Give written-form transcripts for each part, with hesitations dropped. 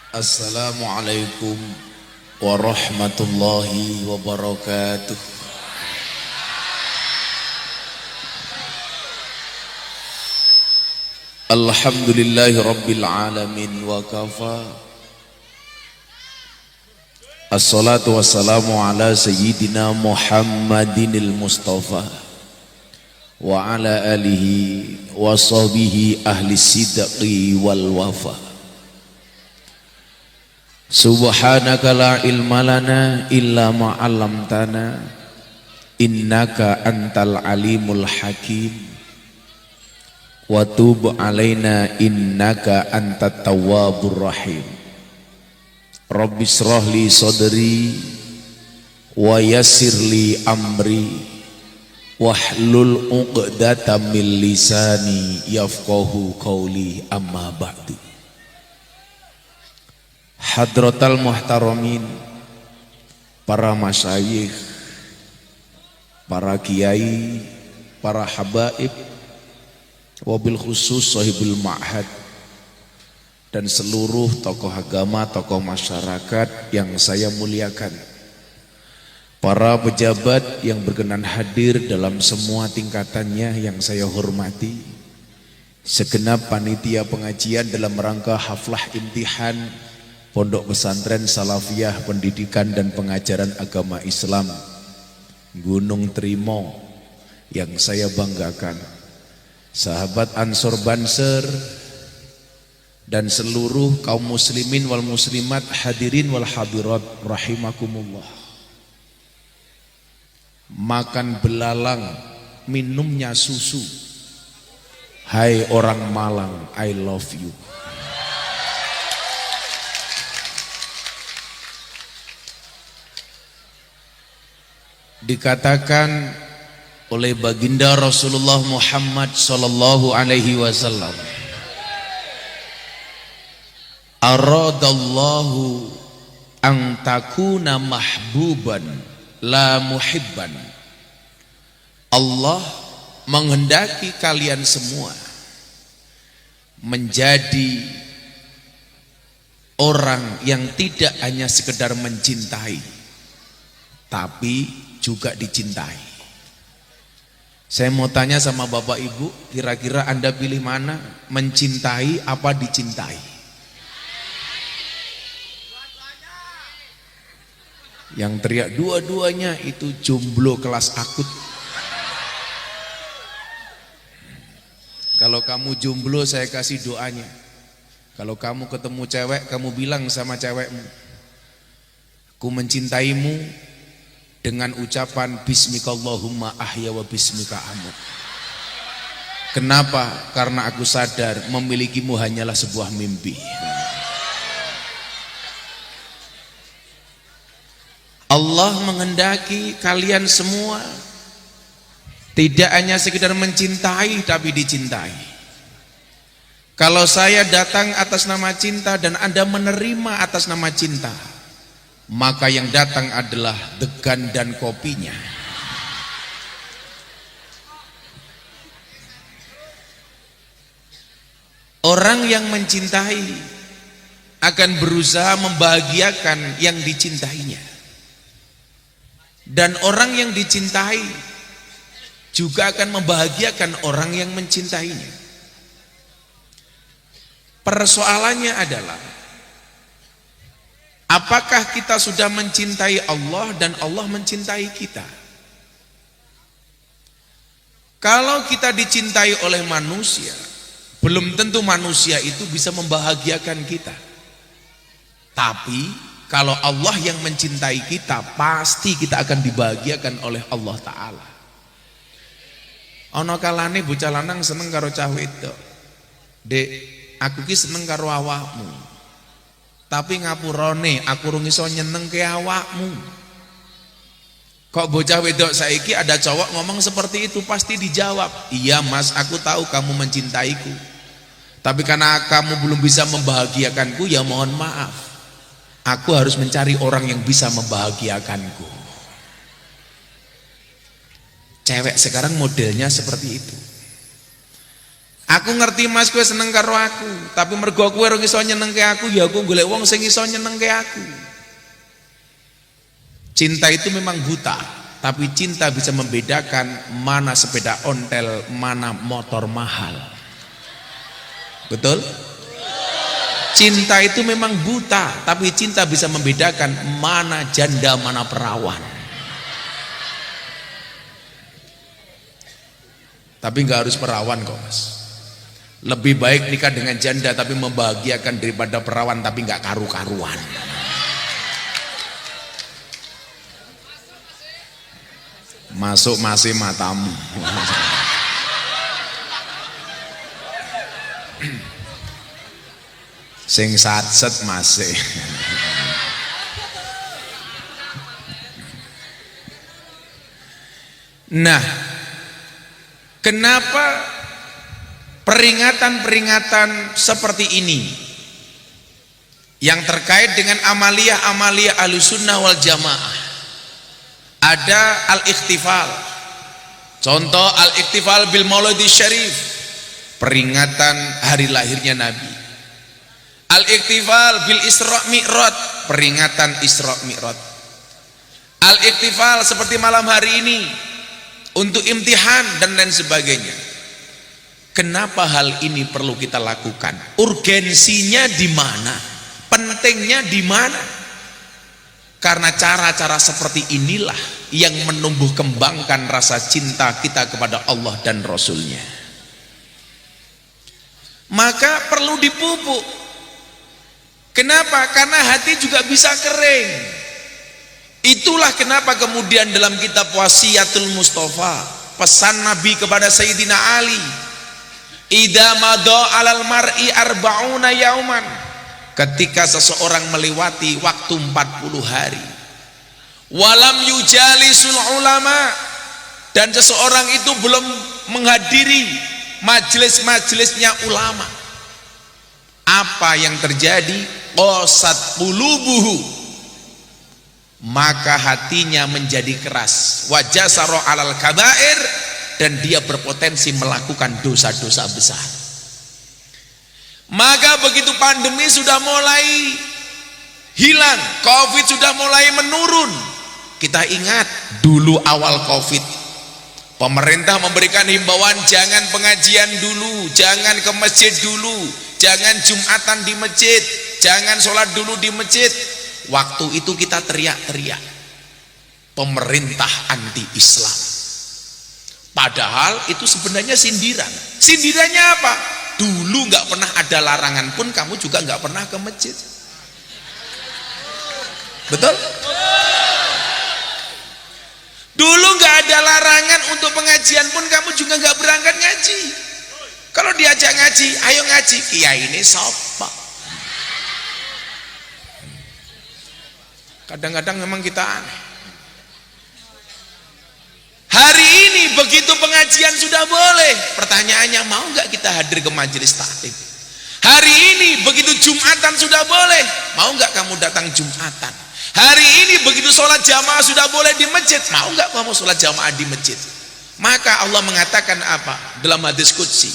Assalamualaikum warahmatullahi wabarakatuh. Alhamdulillahi rabbil alamin wa kafa. Assalatu wassalamu ala sayyidina Muhammadinil Mustafa wa ala alihi wa sahbihi ahli sidqi wal wafa. Subhanaka la ilma lana illa ma 'allamtana innaka antal alimul hakim wa tub alaina innaka antat tawwabur rahim. Rabbi shrah li sadri wa yassir li amri wahlul 'uqdatam min lisani yafqahu qawli amma ba'du. Hadratal muhtaramin, para masyayikh, para kiai, para habaib, wabil khusus sahibul ma'had, dan seluruh tokoh agama, tokoh masyarakat yang saya muliakan, para pejabat yang berkenan hadir dalam semua tingkatannya yang saya hormati, segenap panitia pengajian dalam rangka haflah imtihan Pondok Pesantren Salafiyah Pendidikan dan Pengajaran Agama Islam Gunung Trimo yang saya banggakan, sahabat Ansor Banser, dan seluruh kaum muslimin wal muslimat, hadirin wal hadirat rahimakumullah. Makan belalang, minumnya susu. Hai orang Malang, I love you. Dikatakan oleh baginda Rasulullah Muhammad sallallahu alaihi wasallam, aradallahu an takuna mahbuban la muhibban. Allah menghendaki kalian semua menjadi orang yang tidak hanya sekedar mencintai, tapi juga dicintai. Saya mau tanya sama Bapak Ibu, kira-kira Anda pilih mana? Mencintai apa dicintai? Yang teriak dua-duanya itu jomblo kelas akut. Kalau kamu jomblo, saya kasih doanya. Kalau kamu ketemu cewek, kamu bilang sama cewekmu, aku mencintaimu dengan ucapan bismikallahumma ahya wa bismika amut. Kenapa? Karena aku sadar memilikimu hanyalah sebuah mimpi. Allah menghendaki kalian semua tidak hanya sekedar mencintai, tapi dicintai. Kalau saya datang atas nama cinta dan Anda menerima atas nama cinta, maka yang datang adalah degan dan kopinya. Orang yang mencintai akan berusaha membahagiakan yang dicintainya, dan orang yang dicintai juga akan membahagiakan orang yang mencintainya. Persoalannya adalah, apakah kita sudah mencintai Allah dan Allah mencintai kita? Kalau kita dicintai oleh manusia, belum tentu manusia itu bisa membahagiakan kita. Tapi kalau Allah yang mencintai kita, pasti kita akan dibahagiakan oleh Allah Ta'ala. Ono kalane bocah lanang seneng karo cah wedok. Dek, aku ki seneng karo awakmu, tapi ngapurane aku rung iso nyenengke awakmu. Kok bocah wedok saiki ada cowok ngomong seperti itu, pasti dijawab, iya mas, aku tahu kamu mencintaiku, tapi karena kamu belum bisa membahagiakanku, ya mohon maaf, aku harus mencari orang yang bisa membahagiakanku. Cewek sekarang modelnya seperti itu. Aku ngerti Mas kowe seneng karo aku, tapi mergo kowe ora iso nyenengke aku, ya aku golek wong sing iso nyenengke aku. Cinta itu memang buta, tapi cinta bisa membedakan mana sepeda ontel, mana motor mahal. Betul? Cinta itu memang buta, tapi cinta bisa membedakan mana janda, mana perawan. Tapi nggak harus perawan kok Mas. Lebih baik nikah dengan janda tapi membahagiakan daripada perawan tapi nggak karu-karuan. Masuk masih matamu. Sing satset masih. Nah, kenapa peringatan-peringatan seperti ini yang terkait dengan amalia-amalia Ahlussunnah wal Jamaah? Ada al-ikhtifal. Contoh al-ikhtifal bil Maulidi Syarif, peringatan hari lahirnya Nabi. Al-ikhtifal bil Isra Mi'raj, peringatan Isra Mi'raj. Al-ikhtifal seperti malam hari ini untuk imtihan dan lain sebagainya. Kenapa hal ini perlu kita lakukan? Urgensinya di mana? Pentingnya di mana? Karena cara-cara seperti inilah yang menumbuh kembangkan rasa cinta kita kepada Allah dan Rasulnya. Maka perlu dipupuk. Kenapa? Karena hati juga bisa kering. Itulah kenapa kemudian dalam kitab Wasiyatul Mustafa, pesan Nabi kepada Sayyidina Ali, idza madha 'alal mar'i arba'una yauman, ketika seseorang melewati waktu 40 hari, walam yujalisul ulama, dan seseorang itu belum menghadiri majelis-majelisnya ulama, apa yang terjadi? Qasat qulubuhu, maka hatinya menjadi keras, wajasara 'alal kabair, dan dia berpotensi melakukan dosa-dosa besar. Maka begitu pandemi sudah mulai hilang, Covid sudah mulai menurun, kita ingat dulu awal Covid pemerintah memberikan himbauan jangan pengajian dulu, jangan ke masjid dulu, jangan Jumatan di masjid, jangan sholat dulu di masjid. Waktu itu kita teriak-teriak pemerintah anti Islam, padahal itu sebenarnya sindiran. Sindirannya apa? Dulu nggak pernah ada larangan pun kamu juga nggak pernah ke masjid. Betul? Dulu nggak ada larangan untuk pengajian pun kamu juga nggak berangkat ngaji. Kalau diajak ngaji, ayo ngaji. Kiai ini sapa? Kadang-kadang memang kita aneh. Hari ini begitu pengajian sudah boleh, pertanyaannya mau nggak kita hadir ke majelis taklim? Hari ini begitu Jumatan sudah boleh, mau nggak kamu datang Jumatan? Hari ini begitu sholat jamaah sudah boleh di masjid, mau nggak kamu sholat jamaah di masjid? Maka Allah mengatakan apa dalam hadis qudsi?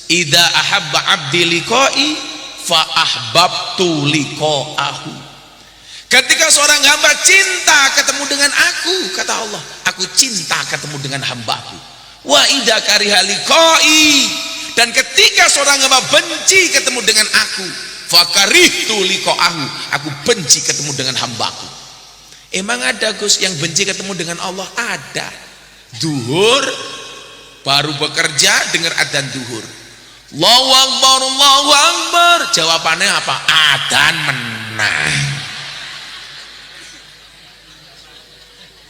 Idza ahabba abdi liqa'i fa ahbabtu liqa'ahu. Ketika seorang hamba cinta ketemu dengan aku, kata Allah, aku cinta ketemu dengan hambaku. Wa idza kariha liqa'i, dan ketika seorang hamba benci ketemu dengan aku, fakarihtu liqa'ahu, aku benci ketemu dengan hambaku. Emang ada Gus yang benci ketemu dengan Allah? Ada. Duhur baru bekerja dengar adzan duhur, Allahu Akbar, Allahu Akbar, jawabannya apa? Adzan menang.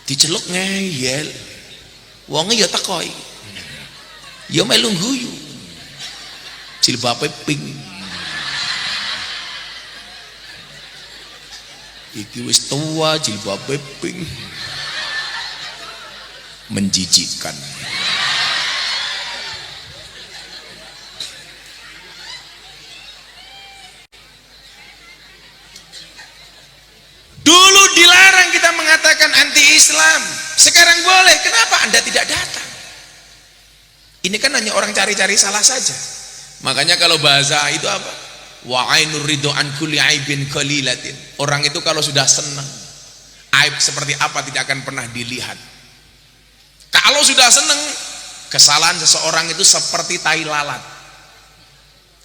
Diceluk ngeyel, wongnya ya tekoi, ya melu guyu, jilbabe pink. Iki wis tua jilbabe pink, menjijikkan. Dulu dilarang kita mengatakan anti Islam, sekarang boleh. Kenapa Anda tidak datang? Ini kan hanya orang cari-cari salah saja. Makanya kalau bahasa itu apa? Wa ainur ridho an kulli aibin qalilatin. Orang itu kalau sudah senang, aib seperti apa tidak akan pernah dilihat. Kalau sudah senang, kesalahan seseorang itu seperti tai lalat.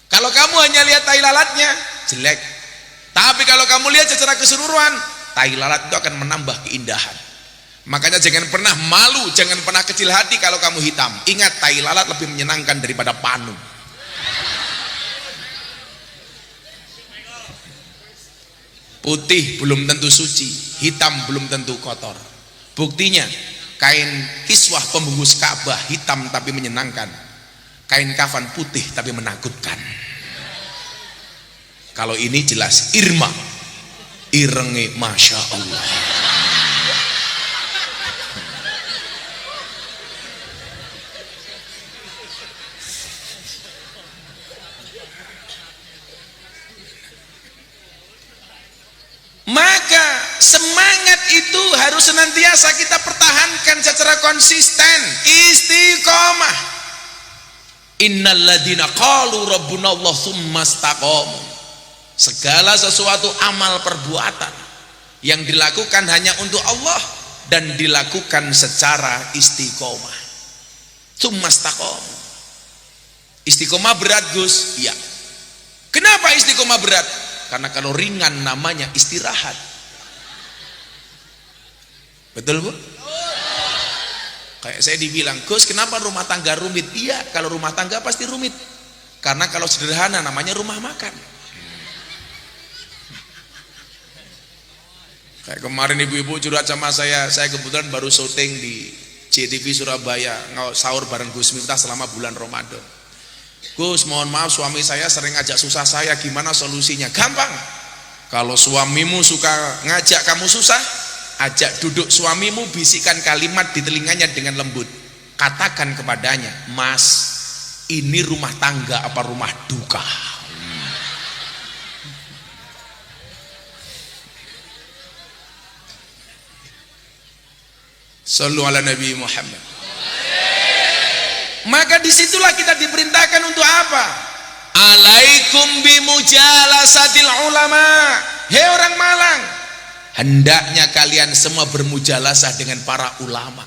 Kalau kamu hanya lihat tai lalatnya, jelek. Tapi kalau kamu lihat secara keseluruhan, tai lalat itu akan menambah keindahan. Makanya jangan pernah malu, jangan pernah kecil hati kalau kamu hitam. Ingat, tai lalat lebih menyenangkan daripada panu. Putih belum tentu suci, hitam belum tentu kotor. Buktinya kain kiswah pembungkus Ka'bah hitam tapi menyenangkan, kain kafan putih tapi menakutkan. Kalau ini jelas irma, irenge masya Allah. Maka semangat itu harus senantiasa kita pertahankan secara konsisten, istiqomah. Innal ladzina qalu rabbuna Allah tsumma istaqamu. Segala sesuatu amal perbuatan yang dilakukan hanya untuk Allah dan dilakukan secara istiqomah. Tsumma istaqamu. Istiqomah berat, Gus? Iya. Kenapa istiqomah berat? Karena kalau ringan namanya istirahat. Betul, Bu? Kayak saya dibilang, Gus, kenapa rumah tangga rumit? Iya, kalau rumah tangga pasti rumit. Karena kalau sederhana namanya rumah makan. Kayak kemarin ibu-ibu curhat sama saya kebetulan baru syuting di JTV Surabaya, sahur bareng Gus Miftah selama bulan Ramadan. Gus, mohon maaf suami saya sering ngajak susah saya, gimana solusinya? Gampang. Kalau suamimu suka ngajak kamu susah, ajak duduk suamimu, bisikan kalimat di telinganya dengan lembut. Katakan kepadanya, Mas, ini rumah tangga apa rumah duka? Sallu ala Nabi Muhammad. Maka disitulah kita diperintahkan untuk apa? Alaikum bimujalasatil ulama. Hei orang Malang, hendaknya kalian semua bermujalasah dengan para ulama,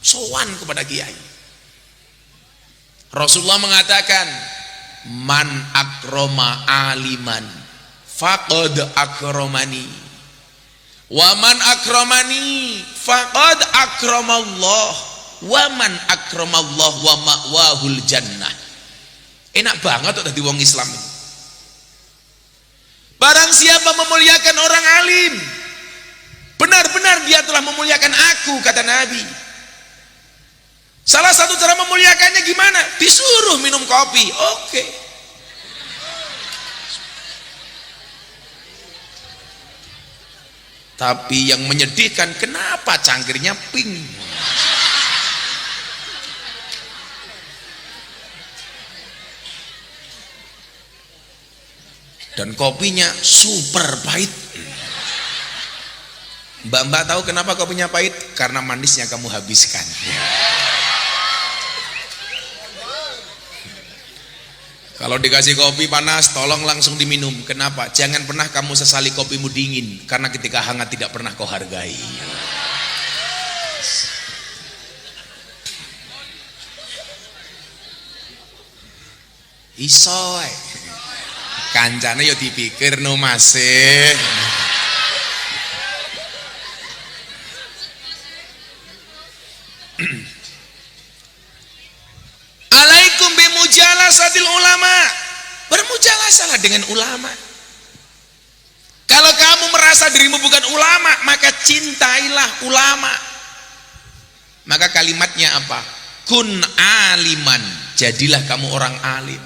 sowan kepada kiai. Rasulullah mengatakan, man akroma aliman faqad akromani, wa man akromani faqad akramallah, waman akramallah wa ma'wahul jannah. Enak banget tuh tadi wong Islam. Barang siapa memuliakan orang alim, benar-benar dia telah memuliakan aku, kata Nabi. Salah satu cara memuliakannya gimana? Disuruh minum kopi. Oke. Tapi yang menyedihkan, kenapa cangkirnya pink? Dan kopinya super pahit. Mbak-mbak tahu kenapa kopinya pahit? Karena manisnya kamu habiskan. Kalau dikasih kopi panas, tolong langsung diminum. Kenapa? Jangan pernah kamu sesali kopimu dingin, karena ketika hangat tidak pernah kau hargai. Isoy kancane yo dipikir no masih. Alaikum bimujalasatil ulama. Bermujalasahlah dengan ulama. Kalau kamu merasa dirimu bukan ulama, maka cintailah ulama. Maka kalimatnya apa? Kun aliman. Jadilah kamu orang alim.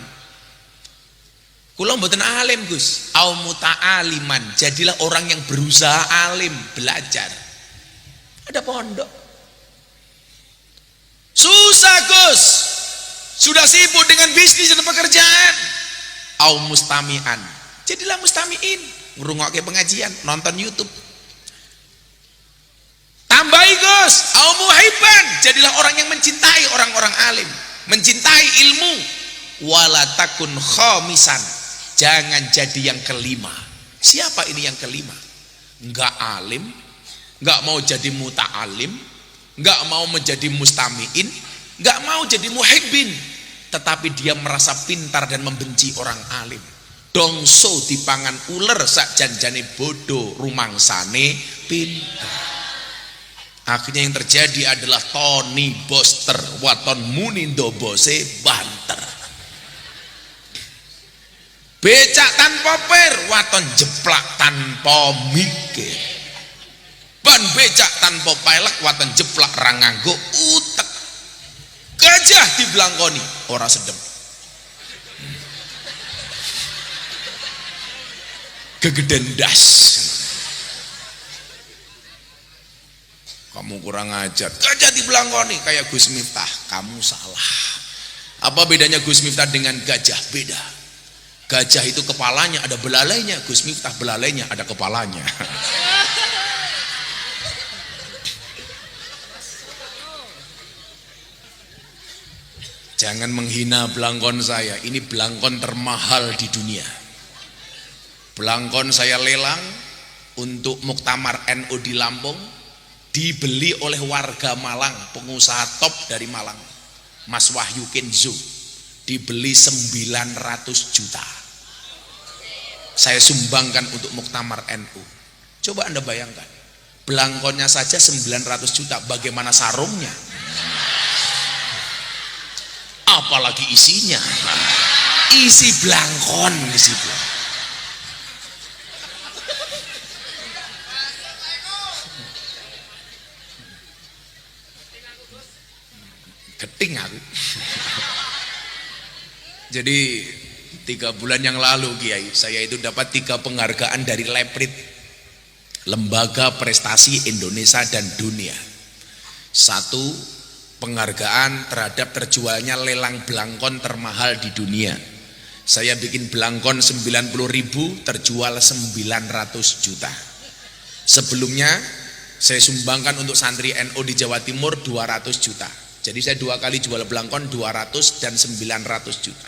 Kula mboten alim, Gus. Au muta'aliman, jadilah orang yang berusaha alim, belajar. Ada pondok. Susah, Gus. Sudah sibuk dengan bisnis dan pekerjaan. Au mustami'an, jadilah mustami'in, ngrungokke pengajian, nonton YouTube. Tambahi, Gus. Au muhibban, jadilah orang yang mencintai orang-orang alim, mencintai ilmu, wala takun khamisan, jangan jadi yang kelima. Siapa ini yang kelima? Enggak alim, enggak mau jadi muta'alim, enggak mau menjadi mustami'in, enggak mau jadi muhibbin, tetapi dia merasa pintar dan membenci orang alim. Dongso dipangan uler sak janjane bodoh, rumangsane pintar. Akhirnya yang terjadi adalah Tony Boster waton munindo bose banter. Becak tanpa per waton jeplak tanpa mikir. Ban becak tanpa pelek waton jeplak ranganggo utek. Gajah diblangkoni ora sedem. Gegeden das. Kamu kurang ajar. Gajah diblangkoni kayak Gus Miftah. Kamu salah. Apa bedanya Gus Miftah dengan gajah? Beda. Gajah itu kepalanya ada belalainya, Gus Miftah belalainya ada kepalanya. Jangan menghina belangkon saya. Ini belangkon termahal di dunia. Belangkon saya lelang untuk muktamar NU di Lampung, dibeli oleh warga Malang, pengusaha top dari Malang, Mas Wahyu Kenzo, dibeli 900 juta. Saya sumbangkan untuk muktamar NU. Coba Anda bayangkan, belangkonnya saja 900 juta, bagaimana sarungnya? Apalagi isinya. Isi belangkon, isi belangkon. Keting aku. Jadi 3 bulan yang lalu Kiai, saya itu dapat 3 penghargaan dari Leprit, Lembaga Prestasi Indonesia dan Dunia. 1, penghargaan terhadap terjualnya lelang belangkon termahal di dunia. Saya bikin belangkon 90.000, terjual 900 juta. Sebelumnya saya sumbangkan untuk santri NU di Jawa Timur 200 juta. Jadi saya 2 kali jual belangkon 200 dan 900 juta.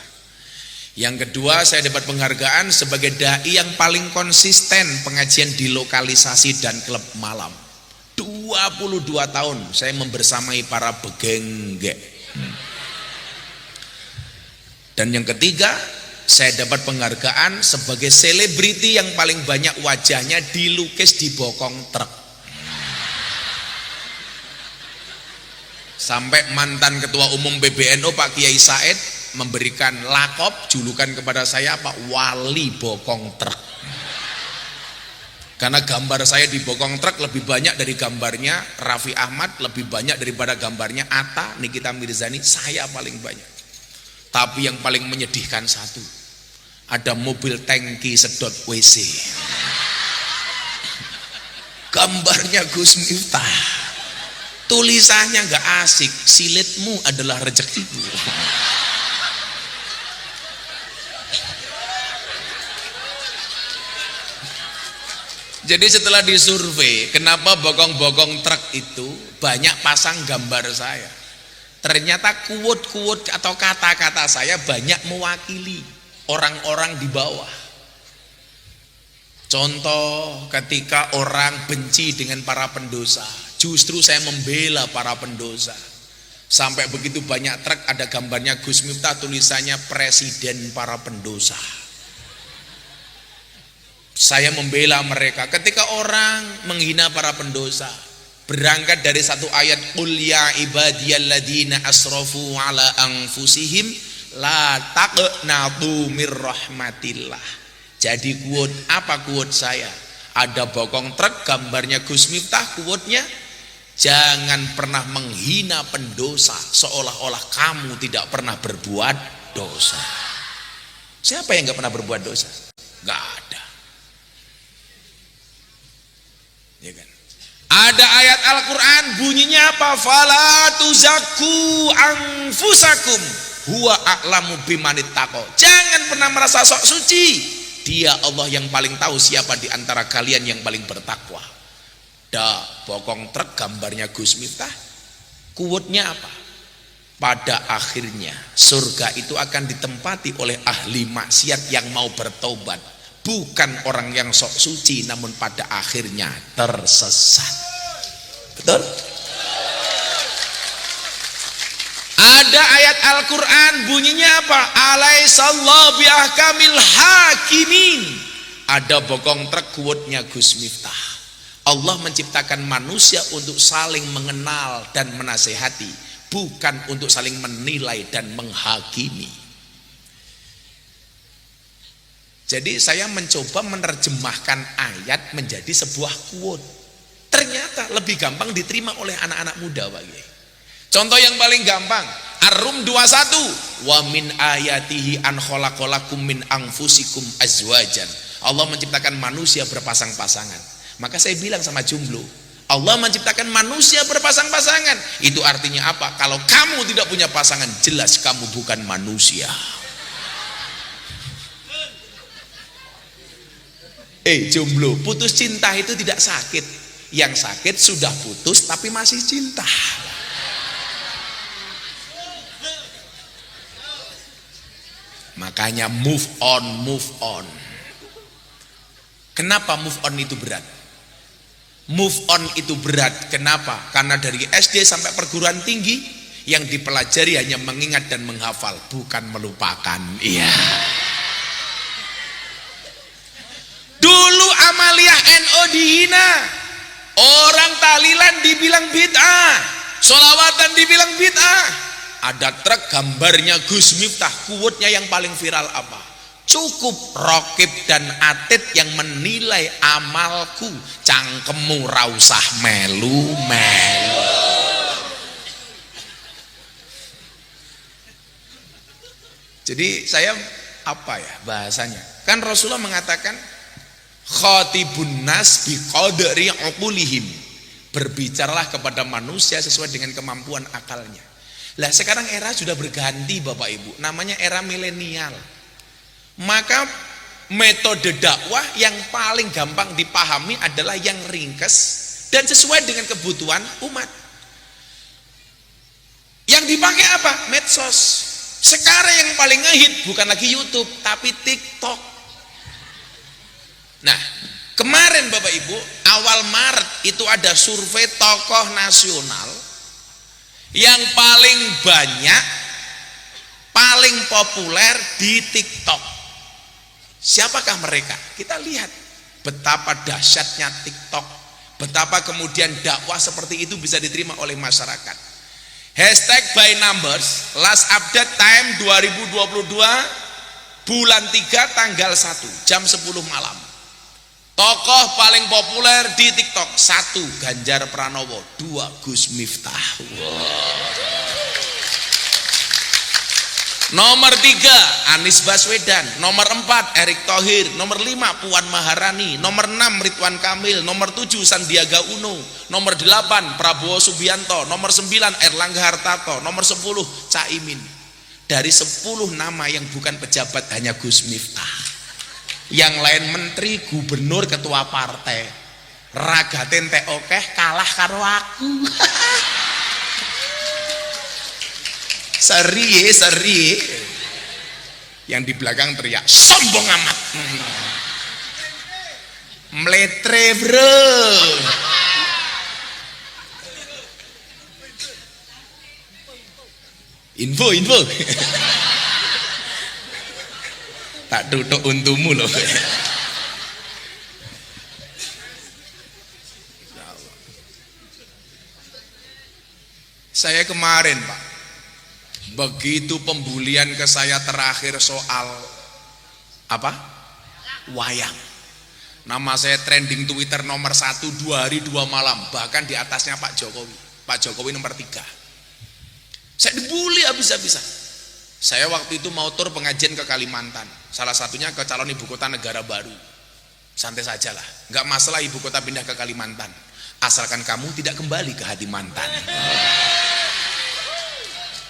Yang kedua, saya dapat penghargaan sebagai dai yang paling konsisten pengajian di lokalisasi dan klub malam. 22 tahun saya membersamai para begenggek. Dan yang ketiga, saya dapat penghargaan sebagai selebriti yang paling banyak wajahnya dilukis di bokong truk. Sampai mantan ketua umum PBNU Pak Kiai Said memberikan lakop julukan kepada saya Pak Wali Bokong Truk. Karena gambar saya di bokong truk lebih banyak dari gambarnya Raffi Ahmad, lebih banyak daripada gambarnya Atta, Nikita Mirzani, saya paling banyak. Tapi yang paling menyedihkan satu, ada mobil tangki sedot WC. Gambarnya Gus Miftah. Tulisannya nggak asik, silitmu adalah rezekiku. Jadi setelah disurvei, kenapa bokong-bokong truk itu banyak pasang gambar saya? Ternyata quote-quote atau kata-kata saya banyak mewakili orang-orang di bawah. Contoh, ketika orang benci dengan para pendosa, justru saya membela para pendosa. Sampai begitu banyak truk ada gambarnya Gus Miftah, tulisannya presiden para pendosa. Saya membela mereka. Ketika orang menghina para pendosa, berangkat dari satu ayat, qul ya ibadiyalladzina asrafu ala anfusihim la taqnatu mir rahmatillah. Jadi quote, apa quote saya? Ada bokong truk gambarnya Gus Miftah, quote-nya, jangan pernah menghina pendosa seolah-olah kamu tidak pernah berbuat dosa. Siapa yang gak pernah berbuat dosa? Gak ada. Ya kan? Ada ayat Al-Quran bunyinya apa? Fala tuzakku anfusakum huwa a'lamu bimanittaqo. Jangan pernah merasa sok suci. Dia Allah yang paling tahu siapa di antara kalian yang paling bertakwa. Bokong truk gambarnya Gus Miftah, quote-nya apa? pada akhirnya surga itu akan ditempati oleh ahli maksiat yang mau bertobat, bukan orang yang sok suci namun pada akhirnya tersesat. Betul? Ada ayat Al-Quran bunyinya apa? Alaihissallahu biahkamil hakimin. Ada bokong truk quote-nya Gus Miftah. Allah menciptakan manusia untuk saling mengenal dan menasehati, bukan untuk saling menilai dan menghakimi. Jadi saya mencoba menerjemahkan ayat menjadi sebuah quote. Ternyata lebih gampang diterima oleh anak-anak muda, Pak Kiai. Contoh yang paling gampang, Ar-Rum 21, wa min ayatihi an khalaqalakum min anfusikum azwajan. Allah menciptakan manusia berpasang-pasangan. Maka saya bilang sama jomblo, Allah menciptakan manusia berpasang-pasangan. Itu artinya apa? Kalau kamu tidak punya pasangan, jelas kamu bukan manusia. Jomblo, putus cinta itu tidak sakit. Yang sakit sudah putus tapi masih cinta. Makanya move on, move on. Kenapa move on itu berat? Move on itu berat, kenapa? Karena dari SD sampai perguruan tinggi yang dipelajari hanya mengingat dan menghafal, bukan melupakan. Iya. Dulu amaliyah NO dihina, orang tahlilan dibilang bid'ah, sholawatan dibilang bid'ah. Ada truk gambarnya Gus Miftah, quote-nya yang paling viral apa? Cukup Rokib dan Atid yang menilai amalku, cangkemmu rausah melu-melu. Jadi saya apa ya bahasanya? Kan Rasulullah mengatakan khatibun nas biqadri uqulihim. Berbicaralah kepada manusia sesuai dengan kemampuan akalnya. Lah sekarang era sudah berganti Bapak Ibu, namanya era milenial. Maka metode dakwah yang paling gampang dipahami adalah yang ringkas dan sesuai dengan kebutuhan umat. Yang dipakai apa? Medsos. Sekarang yang paling ngehit bukan lagi YouTube tapi TikTok. Nah, kemarin Bapak Ibu, awal Maret itu ada survei tokoh nasional yang paling banyak, paling populer di TikTok. Siapakah mereka? Kita lihat betapa dahsyatnya TikTok, betapa kemudian dakwah seperti itu bisa diterima oleh masyarakat. Hashtag by numbers, last update time 2022 bulan 3 tanggal 1 jam 10 malam. Tokoh paling populer di TikTok, 1 Ganjar Pranowo, 2 Gus Miftah. Nomor 3 Anies Baswedan, nomor 4 Erick Thohir, nomor 5 Puan Maharani, nomor 6 Ridwan Kamil, nomor 7 Sandiaga Uno, nomor 8 Prabowo Subianto, nomor 9 Erlangga Hartarto, nomor 10 Caimin. Dari 10 nama yang bukan pejabat hanya Gus Miftah. Yang lain menteri, gubernur, ketua partai. Ragaten teh okeh kalah karo aku. Seri. Yang di belakang teriak sombong amat. Meletre bro. Info. Tak duduk untukmu loh. Saya kemarin Pak, begitu pembulian ke saya terakhir soal apa? Wayang. Nama saya trending Twitter nomor 1 2 hari 2 malam, bahkan di atasnya Pak Jokowi. Pak Jokowi nomor 3. Saya dibully habis-habisan. Saya waktu itu mau tur pengajian ke Kalimantan, salah satunya ke calon ibu kota negara baru. Santai sajalah, nggak masalah ibu kota pindah ke Kalimantan, asalkan kamu tidak kembali ke hati mantan.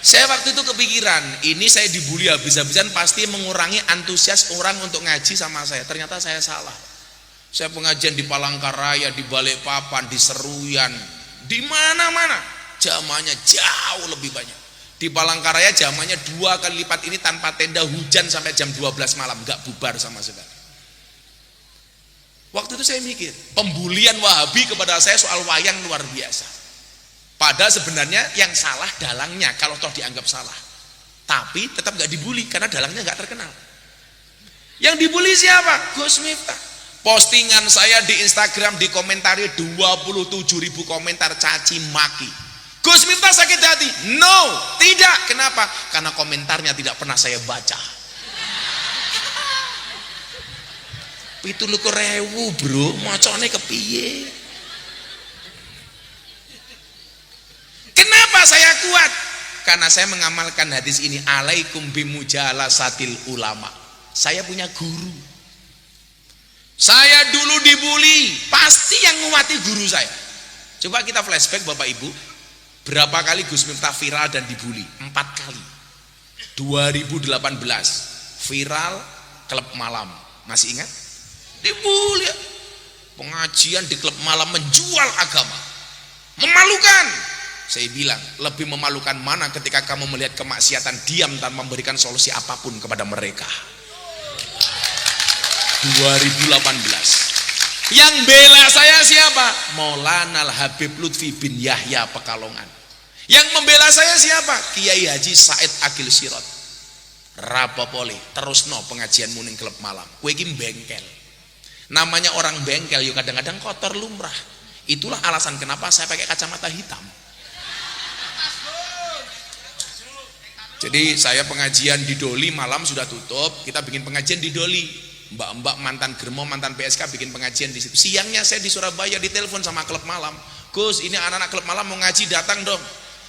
Saya waktu itu kepikiran, ini saya dibully habis-habisan pasti mengurangi antusias orang untuk ngaji sama saya. Ternyata saya salah. Saya pengajian di Palangkaraya, di Balikpapan, di Seruyan, di mana-mana, jamaahnya jauh lebih banyak. Di Palangkaraya zamannya 2 kali lipat ini tanpa tenda, hujan sampai jam 12 malam, nggak bubar sama sekali. Waktu itu saya mikir, pembulian Wahabi kepada saya soal wayang luar biasa. Padahal sebenarnya yang salah dalangnya kalau toh dianggap salah. Tapi tetap nggak dibully karena dalangnya nggak terkenal. Yang dibully siapa? Gus Miftah. Postingan saya di Instagram dikomentari 27.000 komentar caci maki. Gus Miftah sakit hati? No, tidak. Kenapa? Karena komentarnya tidak pernah saya baca. Itu lu kerewu bro, macane kepiye? Kenapa saya kuat? Karena saya mengamalkan hadis ini, alaikum bimujalasatil ulama. Saya punya guru. Saya dulu dibully, pasti yang nguati guru saya. Coba kita flashback Bapak Ibu, berapa kali Gus Miftah viral dan dibully? 4 kali. 2018 viral klub malam, masih ingat? Dibully, pengajian di klub malam menjual agama, memalukan. Saya bilang lebih memalukan mana ketika kamu melihat kemaksiatan diam tanpa memberikan solusi apapun kepada mereka. 2018 yang bela saya siapa? Maulana Al-Habib Lutfi bin Yahya Pekalongan. Yang membela saya siapa? Kiai Haji Said Agil Sirot. Rapopole terus no pengajian muning klub malam, kowe iki bengkel. Namanya orang bengkel yuk kadang-kadang kotor lumrah. Itulah alasan kenapa saya pakai kacamata hitam. Jadi saya pengajian di Doli malam sudah tutup, kita bikin pengajian di Doli. Mbak-mbak mantan Germo, mantan PSK bikin pengajian di situ. Siangnya saya di Surabaya ditelepon sama klub malam. Gus, ini anak-anak klub malam mau ngaji, datang dong.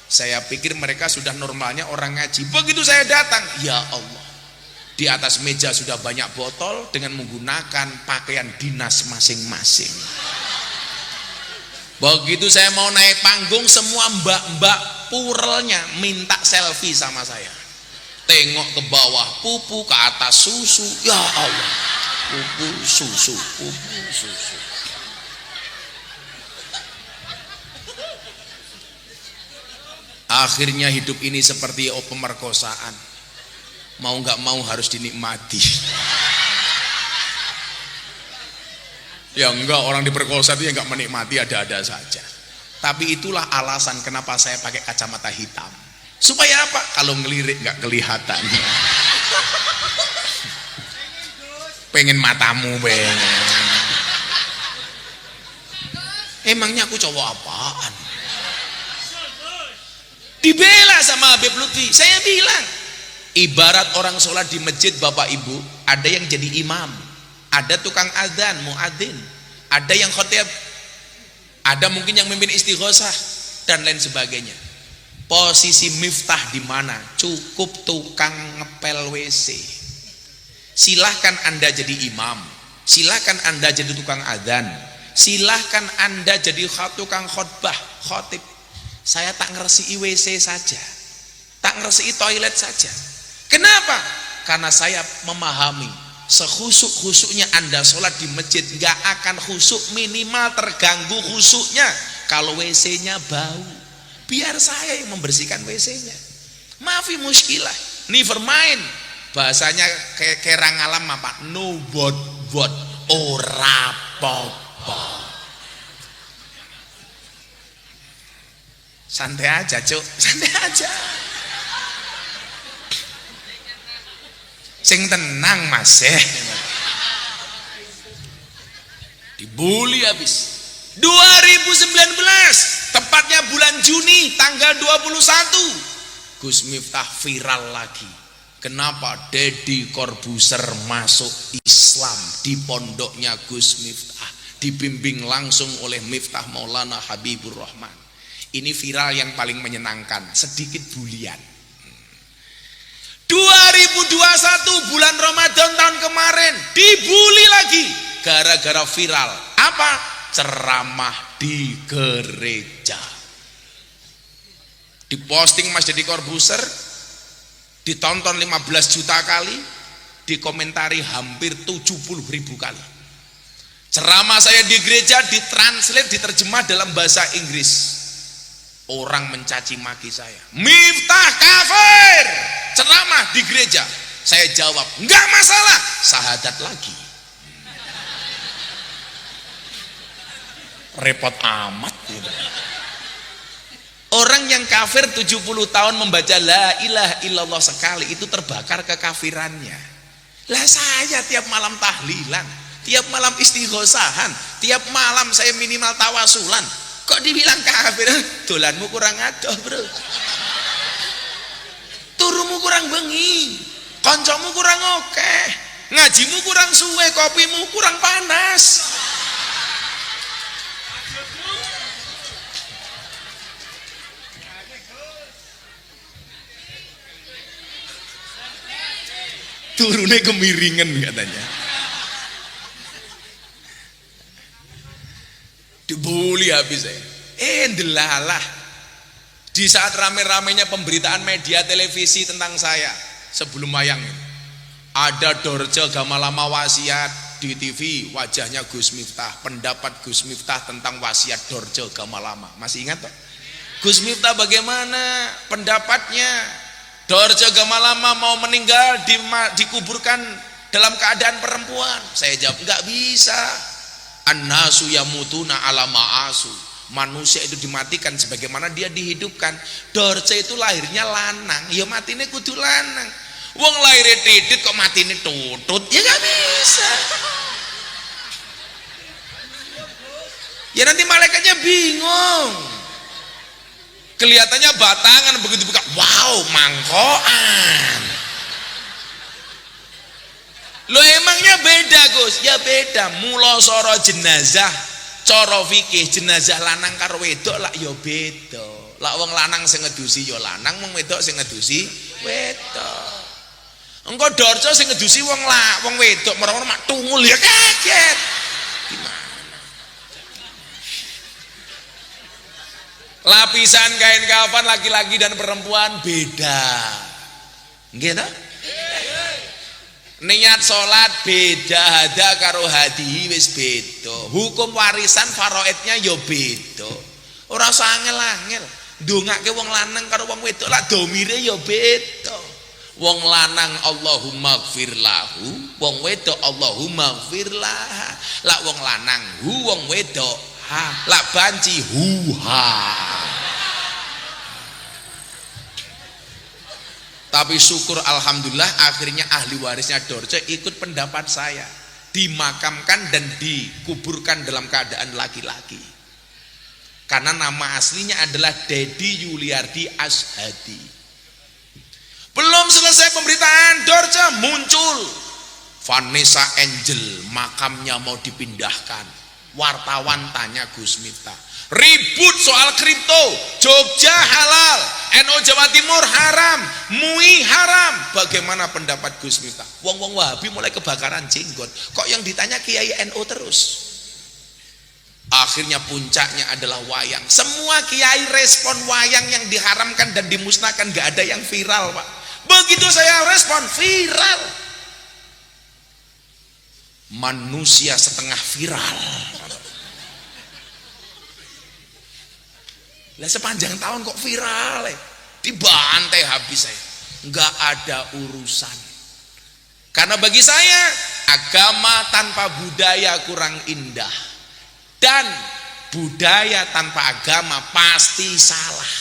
Saya pikir mereka sudah normalnya orang ngaji. Begitu saya datang, ya Allah. Di atas meja sudah banyak botol dengan menggunakan pakaian dinas masing-masing. Begitu saya mau naik panggung, semua mbak-mbak purelnya minta selfie sama saya. Tengok ke bawah pupu, ke atas susu. Ya Allah, pupu susu, pupu susu. Akhirnya hidup ini seperti pemerkosaan. Mau nggak mau harus dinikmati. Ya enggak, orang diperkosa itu ya nggak menikmati, ada-ada saja. Tapi itulah alasan kenapa saya pakai kacamata hitam. Supaya apa? Kalau ngelirik nggak kelihatan. Pengen matamu pengen. Emangnya aku cowok apaan? Dibela sama Habib Lutfi. Saya bilang, ibarat orang sholat di masjid Bapak Ibu, ada yang jadi imam, ada tukang adzan, muadzin, ada yang khotib, ada mungkin yang memimpin istighosah dan lain sebagainya. Posisi Miftah di mana? Cukup tukang ngepel WC. Silahkan Anda jadi imam, silahkan Anda jadi tukang adzan, silahkan Anda jadi tukang khotbah, khotib. Saya tak ngeresiki WC saja, tak ngeresiki toilet saja. Kenapa? Karena saya memahami sekhusuk-khusuknya Anda sholat di masjid nggak akan khusuk, minimal terganggu khusuknya kalau WC-nya bau. Biar saya yang membersihkan WC-nya. Maafi muskilah, never mind. Bahasanya kerang alam apa? No bot ora popo. Santai aja cuk, santai aja. Sing tenang mas dibully habis. 2019 tepatnya bulan Juni tanggal 21 Gus Miftah viral lagi. Kenapa? Deddy Corbuzier masuk Islam di pondoknya Gus Miftah, dibimbing langsung oleh Miftah Maulana Habibur Rahman. Ini viral yang paling menyenangkan, sedikit bulian. 2021 bulan Ramadan tahun kemarin dibully lagi gara-gara viral. Apa? Ceramah di gereja. Diposting Mas Deddy Corbuzier, ditonton 15 juta kali, dikomentari hampir 70.000 kali. Ceramah saya di gereja ditranslate, diterjemah dalam bahasa Inggris. Orang mencaci maki saya, Miftah kafir, ceramah di gereja. Saya jawab, enggak masalah, syahadat lagi. Repot amat gitu. Orang yang kafir 70 tahun membaca la ilaha illallah sekali itu terbakar kekafirannya. Lah saya tiap malam tahlilan, tiap malam istighosahan, tiap malam saya minimal tawasulan, kok dibilang kafir? Dolanmu kurang adoh bro, turumu kurang bengi, koncomu kurang oke, ngajimu kurang suwe, kopimu kurang panas. Turunnya kemiringan katanya. Dibully habis saya. Delalah. Di saat rame-ramenya pemberitaan media televisi tentang saya sebelum wayang ini, ada Dorce Gamalama wasiat di TV, wajahnya Gus Miftah, pendapat Gus Miftah tentang wasiat Dorce Gamalama. Masih ingat toh? Gus Miftah bagaimana pendapatnya? Dorce Gamalama mau meninggal dikuburkan dalam keadaan perempuan. Saya jawab enggak bisa. An-nasu yamutuna ala ma'asu. Manusia itu dimatikan sebagaimana dia dihidupkan. Dorce itu lahirnya lanang, ya matine kudu lanang. Wong lahirnya titit kok matine tutut, ya enggak bisa. Ya nanti malaikatnya bingung. Kelihatannya batangan, begitu buka, wow, mangkoan. Lo emangnya beda Gus? Ya beda. Mula soro jenazah, coro fikih jenazah lanang karo wedok lah ya beda. Lah wong lanang sing ngedusi ya lanang, wong wedok sing ngedusi wedok. Engko Dorce sing ngedusi wong wedok, merem mak tungul ya kaget. Gimana? Lapisan kain kafan laki-laki dan perempuan beda. Nggih ta? Niat salat beda, hada karo hadihi wis beda. Hukum warisan faraidnya ya beda. Ora usah angel-angel. Ndongake wong lanang karo wong wedok lak domire ya beda. Wong lanang Allahumma gfir lahu, wong wedok Allahumma gfir laha. Lak wong lanang hu, wong wedok ha, lak banci huha. Tapi syukur alhamdulillah akhirnya ahli warisnya Dorce ikut pendapat saya, dimakamkan dan dikuburkan dalam keadaan laki-laki. Karena nama aslinya adalah Dedi Yuliardi Ashadi. Belum selesai pemberitaan, Dorce muncul Vanessa Angel, makamnya mau dipindahkan. Wartawan tanya Gus Miftah, ribut soal kripto, Jogja halal, NU Jawa Timur haram, MUI haram. Bagaimana pendapat Gus Miftah? Wong-wong Wahabi mulai kebakaran jenggot, kok yang ditanya Kiai NU terus? Akhirnya puncaknya adalah wayang. Semua kiai respon wayang yang diharamkan dan dimusnahkan, gak ada yang viral Pak. Begitu saya respon, viral. Manusia setengah viral. Lah sepanjang tahun kok viral dibantai habis saya. Enggak ada urusan. Karena bagi saya agama tanpa budaya kurang indah, dan budaya tanpa agama pasti salah.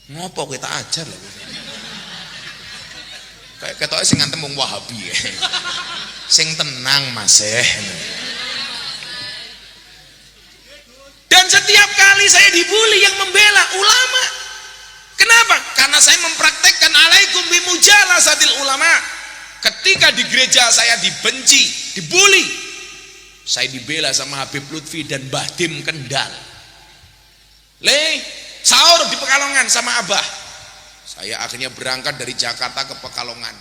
Ngopo kita ajar loh. Kayak ketoknya sing ngantem wong Wahabi ya. Sing tenang Mas Dan setiap kali saya dibully yang membela ulama. Kenapa? Karena saya mempraktekkan alaikum bimujalasatil ulama. Ketika di gereja saya dibenci, dibully, saya dibela sama Habib Lutfi dan Mbah Dim Kendal. Sahur di Pekalongan sama Abah. Saya akhirnya berangkat dari Jakarta ke Pekalongan.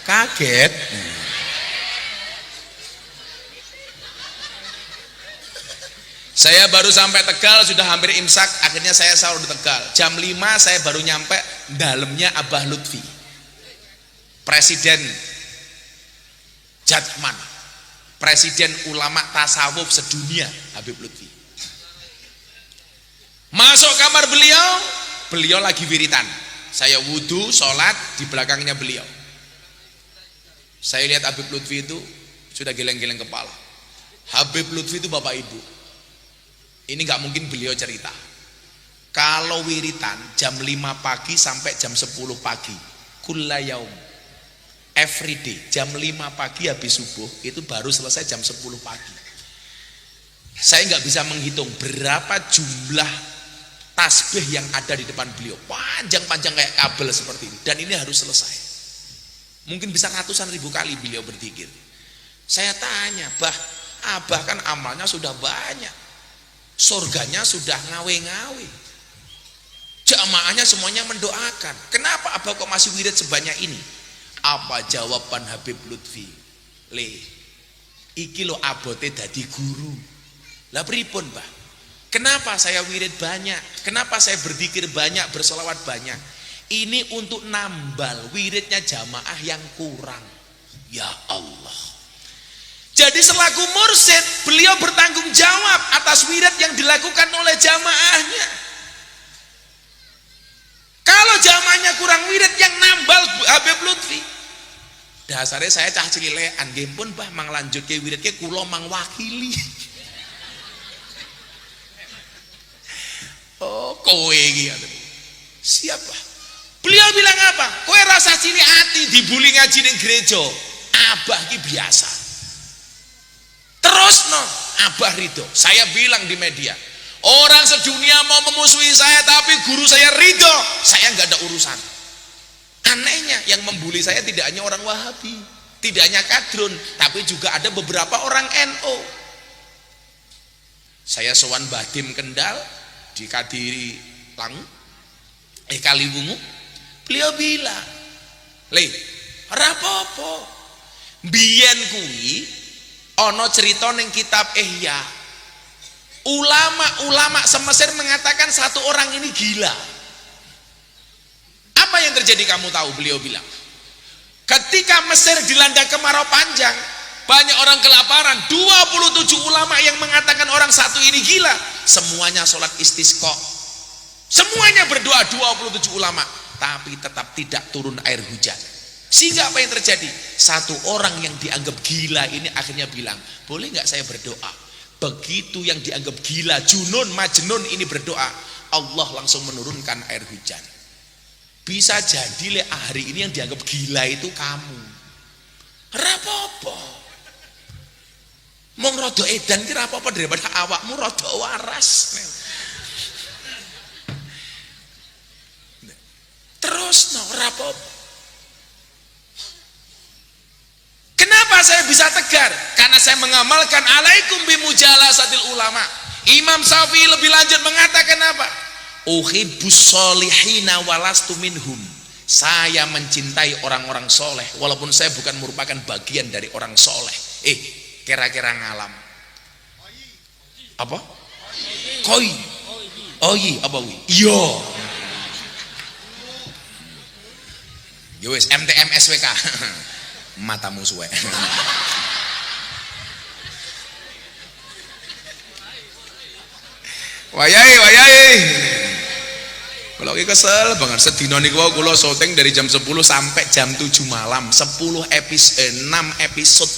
Kaget. Saya baru sampai Tegal, sudah hampir imsak. Akhirnya saya sahur di Tegal. Jam 5 saya baru nyampe dalamnya Abah Lutfi. Presiden Jatman, presiden ulama tasawuf sedunia Habib Lutfi. Masuk kamar beliau, beliau lagi wiritan. Saya wudhu, sholat di belakangnya beliau. Saya lihat Habib Lutfi itu sudah geleng-geleng kepala. Habib Lutfi itu bapak ibu. Ini nggak mungkin beliau cerita. Kalau wiritan jam 5 pagi sampai jam 10 pagi, kulla yaum, every day, jam 5 pagi habis subuh itu baru selesai jam 10 pagi. Saya nggak bisa menghitung berapa jumlah tasbih yang ada di depan beliau, panjang-panjang kayak kabel seperti ini, dan ini harus selesai. Mungkin bisa ratusan ribu kali beliau berzikir. Saya tanya, abah kan amalnya sudah banyak, surganya sudah ngawe-ngawe, jamaahnya semuanya mendoakan, kenapa abah kok masih wirid sebanyak ini? Apa jawaban Habib Lutfi? Iki lo abote dadi guru. Lah pripun, Mbah? Kenapa saya wirid banyak? Kenapa saya berzikir banyak, bersolawat banyak? Ini untuk nambal wiridnya jamaah yang kurang. Ya Allah. Jadi selaku mursyid, beliau bertanggung jawab atas wirid yang dilakukan oleh jamaahnya. Kalau jamaahnya kurang wirid, yang nambal Habib Lutfi. Dasarnya saya cah cililean, nggih pun Mbah mang lanjutke wiridke kula mang wakili. Oh, kowe iki. Siapa? Beliau bilang apa? Kowe rasa cilik ati dibuli ngaji ning gereja. Abah ki biasa. Terus no, abah ridho. Saya bilang di media, orang sedunia mau memusuhi saya tapi guru saya ridho, saya nggak ada urusan. Anehnya yang membuli saya tidak hanya orang Wahabi, tidak hanya kadrun, tapi juga ada beberapa orang NU. Saya sowan Mbah Dim Kendal di Kadiri Kaliwungu, beliau bilang, rapopo biyen kuwi ana cerita ning kitab Ihya, ulama-ulama semesir mengatakan satu orang ini gila. Apa yang terjadi kamu tahu? Beliau bilang, ketika Mesir dilanda kemarau panjang, banyak orang kelaparan, 27 ulama yang mengatakan orang satu ini gila, semuanya sholat istisqa, semuanya berdoa, 27 ulama, tapi tetap tidak turun air hujan. Sehingga apa yang terjadi? Satu orang yang dianggap gila ini akhirnya bilang, boleh nggak saya berdoa? Begitu yang dianggap gila, junun, majnun ini berdoa, Allah langsung menurunkan air hujan. Bisa jadi hari ini yang dianggap gila itu kamu. Rapopo mong rodo edan kira apa daripada awakmu rodo waras. Terus no rapopo. Kenapa saya bisa tegar? Karena saya mengamalkan alaikum bimujalasatil ulama. Imam Syafi'i lebih lanjut mengatakan apa? Uhibbus solihina walastu minhum. Saya mencintai orang-orang soleh walaupun saya bukan merupakan bagian dari orang soleh. Kira-kira ngalam apa? Koi oyi apa wi? Yo wis MTM SWK matamu suwe. Wayai kalau iki kesel banget sedina niku kula syuting dari jam 10 sampai jam 7 malam, 6 episode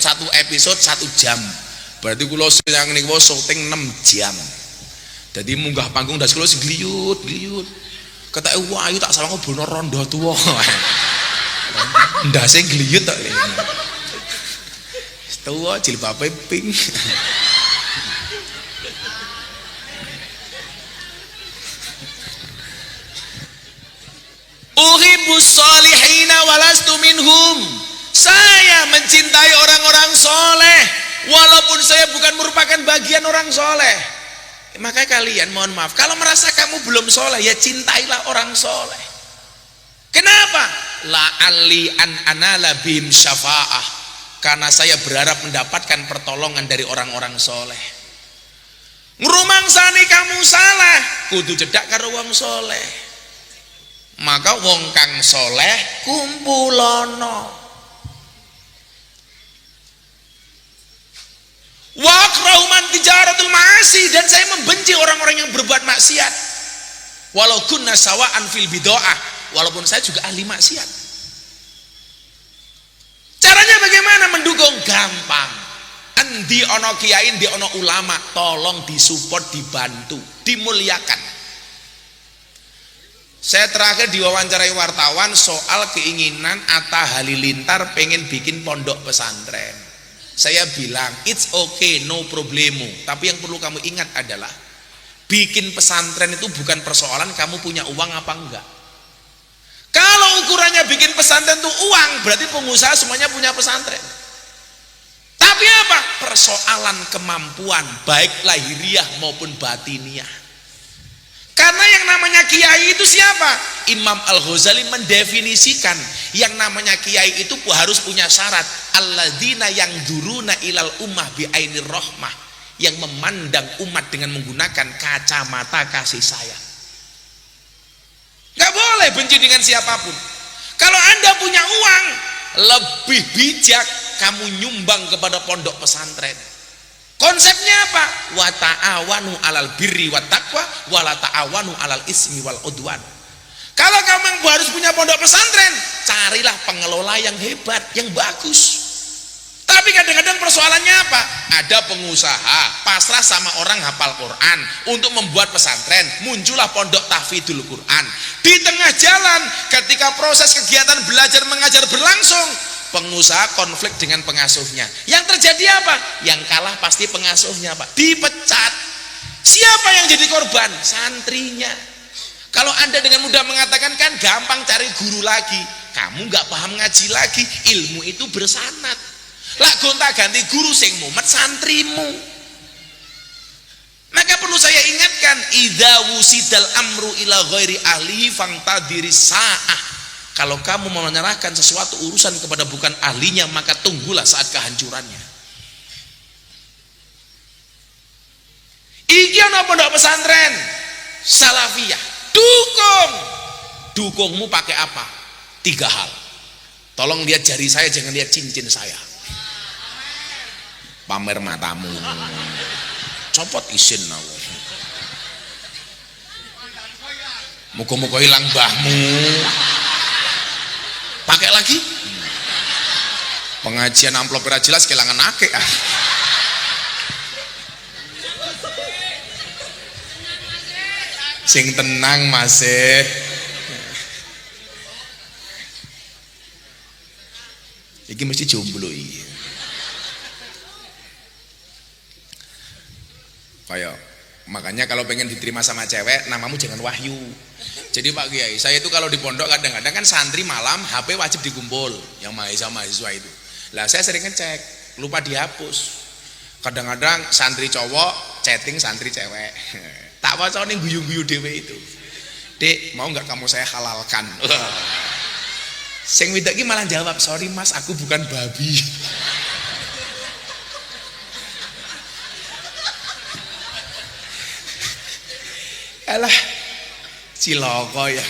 1 episode 1 jam. Berarti kula yang niku syuting 6 jam. Jadi munggah panggung das kula gliyut. Ketake ayu tak salah ngobono rondo tuwa. Ndase gliyut tok. Tuwa jilbabe pink. Uhibbus solihina walastu minhum. Saya mencintai orang-orang soleh walaupun saya bukan merupakan bagian orang soleh. Maka kalian mohon maaf, kalau merasa kamu belum soleh, ya cintailah orang soleh. Kenapa? La'alli an anala bihim syafa'ah, karena saya berharap mendapatkan pertolongan dari orang-orang soleh. Ngrumangsani kamu salah, kudu cedak karo wong soleh. Maka wong kang soleh kumpulono. Wa akrahu man tijaratul ma'asi, dan saya membenci orang-orang yang berbuat maksiat. Walau kunna sawa'an fil bid'ah, walaupun saya juga ahli maksiat. Caranya bagaimana mendukung? Gampang. Endi ono kiai, endi ono ulama, tolong disupport, dibantu, dimuliakan. Saya terakhir diwawancarai wartawan soal keinginan Atta Halilintar pengen bikin pondok pesantren. Saya bilang it's okay, no problemo. Tapi yang perlu kamu ingat adalah bikin pesantren itu bukan persoalan kamu punya uang apa enggak. Kalau ukurannya bikin pesantren itu uang, berarti pengusaha semuanya punya pesantren. Tapi apa? Persoalan kemampuan baik lahiriah maupun batiniah. Karena yang namanya kiai itu siapa? Imam Al-Ghazali mendefinisikan yang namanya kiai itu harus punya syarat. Alladzina yang duruna ilal ummah bi ainir rahmah, yang memandang umat dengan menggunakan kacamata kasih sayang. Gak boleh benci dengan siapapun. Kalau Anda punya uang, lebih bijak kamu nyumbang kepada pondok pesantren. Konsepnya apa? Wa ta'awanu alal birri wat taqwa wa la ta'awanu alal ismi wal udwan. Kalau kamu harus punya pondok pesantren, carilah pengelola yang hebat, yang bagus. Tapi kadang-kadang persoalannya apa? Ada pengusaha pasrah sama orang hafal Quran untuk membuat pesantren, muncullah pondok tahfidzul Quran. Di tengah jalan ketika proses kegiatan belajar mengajar berlangsung, pengusaha konflik dengan pengasuhnya. Yang terjadi apa? Yang kalah pasti pengasuhnya, Pak. Dipecat. Siapa yang jadi korban? Santrinya. Kalau Anda dengan mudah mengatakan kan gampang cari guru lagi, kamu nggak paham ngaji lagi, ilmu itu bersanad. Lah gonta-ganti guru sing mumet santrimu. Maka perlu saya ingatkan, idza wusidal amru ila ghairi ahlihi fangtadiri sa'ah. Kalau kamu mau menyerahkan sesuatu urusan kepada bukan ahlinya, maka tunggulah saat kehancurannya. Iki ana pondok pesantren salafiyah. Dukungmu pakai apa? 3 hal. Tolong lihat jari saya, jangan lihat cincin saya. Pamer matamu. Copot isin aku. Muga-muga hilang mbahmu. Pakai lagi. Pengajian amplop ora jelas kelangan akeh ah. Sing tenang masih. Iki mesti jomblo iki. Kayak makanya kalau pengen diterima sama cewek, namamu jangan Wahyu. Jadi Pak Kiai, saya itu kalau di pondok kadang-kadang kan santri malam HP wajib dikumpul yang mahasiswa itu. Lah saya sering ngecek, lupa dihapus. Kadang-kadang santri cowok chatting santri cewek. Tak waca ning guyu-guyu dhewe itu. Dek, mau nggak kamu saya halalkan? Sing wedok iki malah jawab, "Sorry Mas, aku bukan babi." Alah, ciloko ya.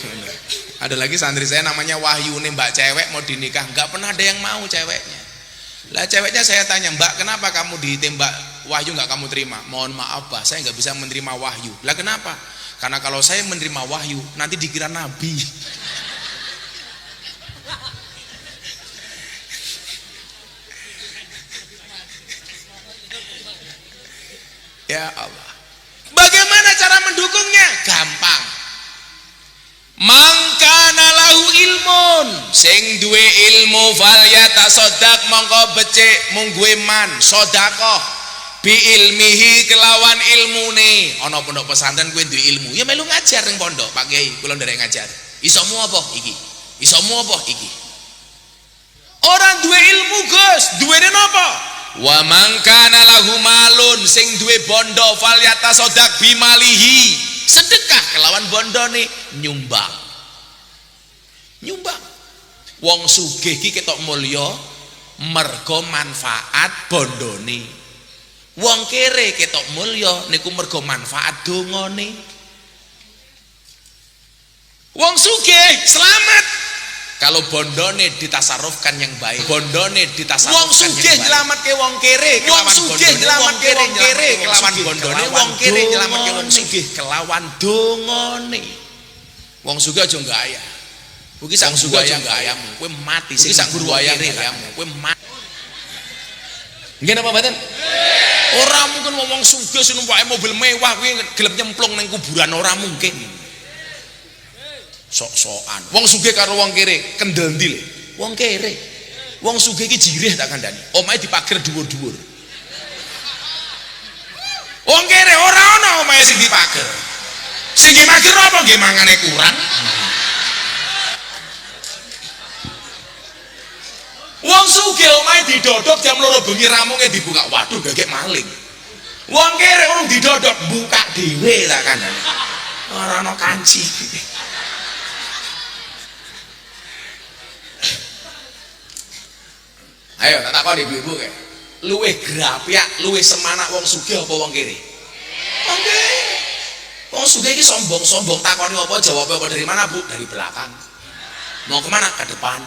Ada lagi santri saya namanya Wahyu nih, mbak cewek mau dinikah, nggak pernah ada yang mau ceweknya. Lah ceweknya saya tanya, "Mbak, kenapa kamu ditembak Wahyu nggak kamu terima?" "Mohon maaf Pak, saya nggak bisa menerima Wahyu." "Lah kenapa?" "Karena kalau saya menerima Wahyu nanti dikira nabi." Ya Allah. Bagaimana cara mendukungnya? Gampang. Mangkana lahu ilmun, sing duwe ilmu falyatasaddaq, mongko becik mung duwe man sedekah bi ilmihi kelawan ilmune. Ana pondok pesantren kuwi duwe ilmu, ya melu ngajar ning pondok, Pak Kiai, kula nderek ngajar. Isomu apa iki? Isomu apa iki? Orang duwe ilmu, Gus, duwene napa? Wa mangkana lahu malun, sing duwe bondo falyatasaddaq bi malihi, sedekah kelawan bondone, nyumbang. Wong sugih ki ketok mulya mergo manfaat bondone. Wong kere ketok mulya niku mergo manfaat dongane. Wong sugih selamat kalau bondone ditasarufkan yang baik. Bondone ditasarufkan Wong sugih nyelametke wong kere, wong sugih nyelametke wong kere kelawan bondone, wong kere nyelametke wong sugih kelawan dongane. Wong sugih aja gaya. Kuwi sak sugih aja gayamu, kowe mati sing sak guru wayahe gayamu, kowe mati. Nggih napa mboten? Ora mungkin wong sugih sing numpak mobil mewah kuwi gelem nyemplung ning kuburan, ora mungkin. Sok-sokan. Wong sugih karo wong kere kendel ndi le? Wong kere. Wong sugih iki jirih tak kandhani. Omahe dipager dhuwur-dhuwur. Wong kere ora ana omahe sing dipager. Sing dipager apa nggih mangane kurang? Wong sugih omahe didodok jam 2 bengi ramunge dibuka. Waduh gagek maling. Wong kere urung didodok buka dhewe tak kandhani. Ora ana kanci. Ayo tak takon ibu-ibu kae. Luwih grapyak, luwih semanak wong sugih apa wong kere? Wong kere. Wong sugih iki sombong-sombong takoni apa jawab apa dari mana, Bu? Dari belakang. Mau kemana? Ke depan.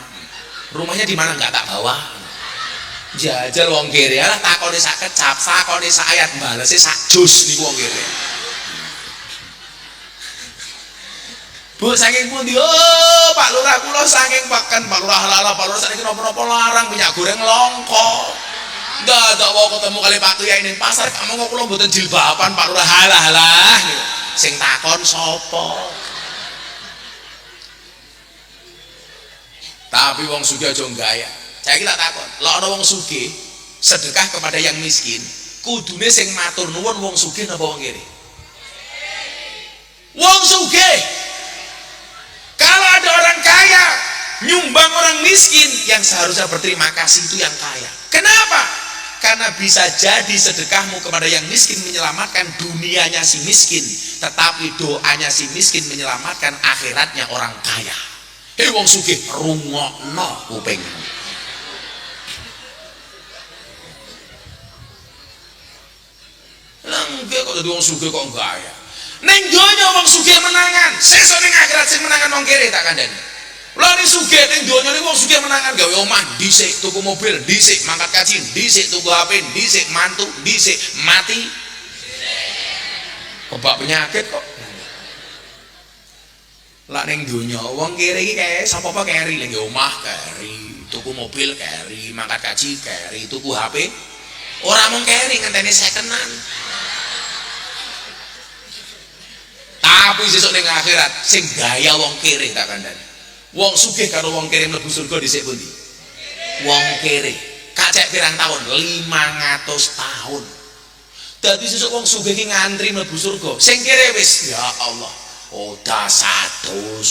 Rumahnya di mana? Enggak tak bawa. Jajal wong kere lah takoni sak kecap, takoni sak ayat balese sak jus niku wong kere. Bu saking pundi? Oh, Pak Lurah kula saking Pakan. Pak Lurah lala, Pak Lurah sakniki napa-napa larang minyak goreng longko. Dadak wae ketemu kali Pak Tuyai ning pasar, kamu kok kula mboten jilbaban Pak Lurah. Halah. Sing takon sapa? Tapi wong sugih aja gaya. Saiki tak takon, lek ana wong sugih sedekah kepada yang miskin, kudune sing matur nuwun wong sugih napa wong kere? Wong sugih. Kalau ada orang kaya nyumbang orang miskin, yang seharusnya berterima kasih itu yang kaya. Kenapa? Karena bisa jadi sedekahmu kepada yang miskin menyelamatkan dunianya si miskin, tetapi doanya si miskin menyelamatkan akhiratnya orang kaya. Hei wong sugih, rungokno kuping. Lah nggih kok dadi wong sugih kok gaya. Ning donya wong sugih menangan, sesuk ning akhirat sing menangan wong kere tak kandhani. Lah ning sugih ning donya ning wong sugih menangan gawe omah dhisik, tuku mobil dhisik, mangkat kaji dhisik, tuku HP dhisik, mantu dhisik, mati kebak penyakit kok. Lah ning donya wong kere iki kae sapa-apa keri, ning omah keri, tuku mobil keri, mangkat kaji keri, tuku HP ora mung keri ngenteni sekenan. Tapi sesuk ning akhirat sing gaya wong kere tak kandhani. Wong sugih karo wong kere mlebu surga dhisik pundi? Wong kere. Kacek pirang tahun? 500 tahun. Dadi sesuk wong sugih iki ngantri mlebu surga. Sing kere wis ya Allah. Odah satus,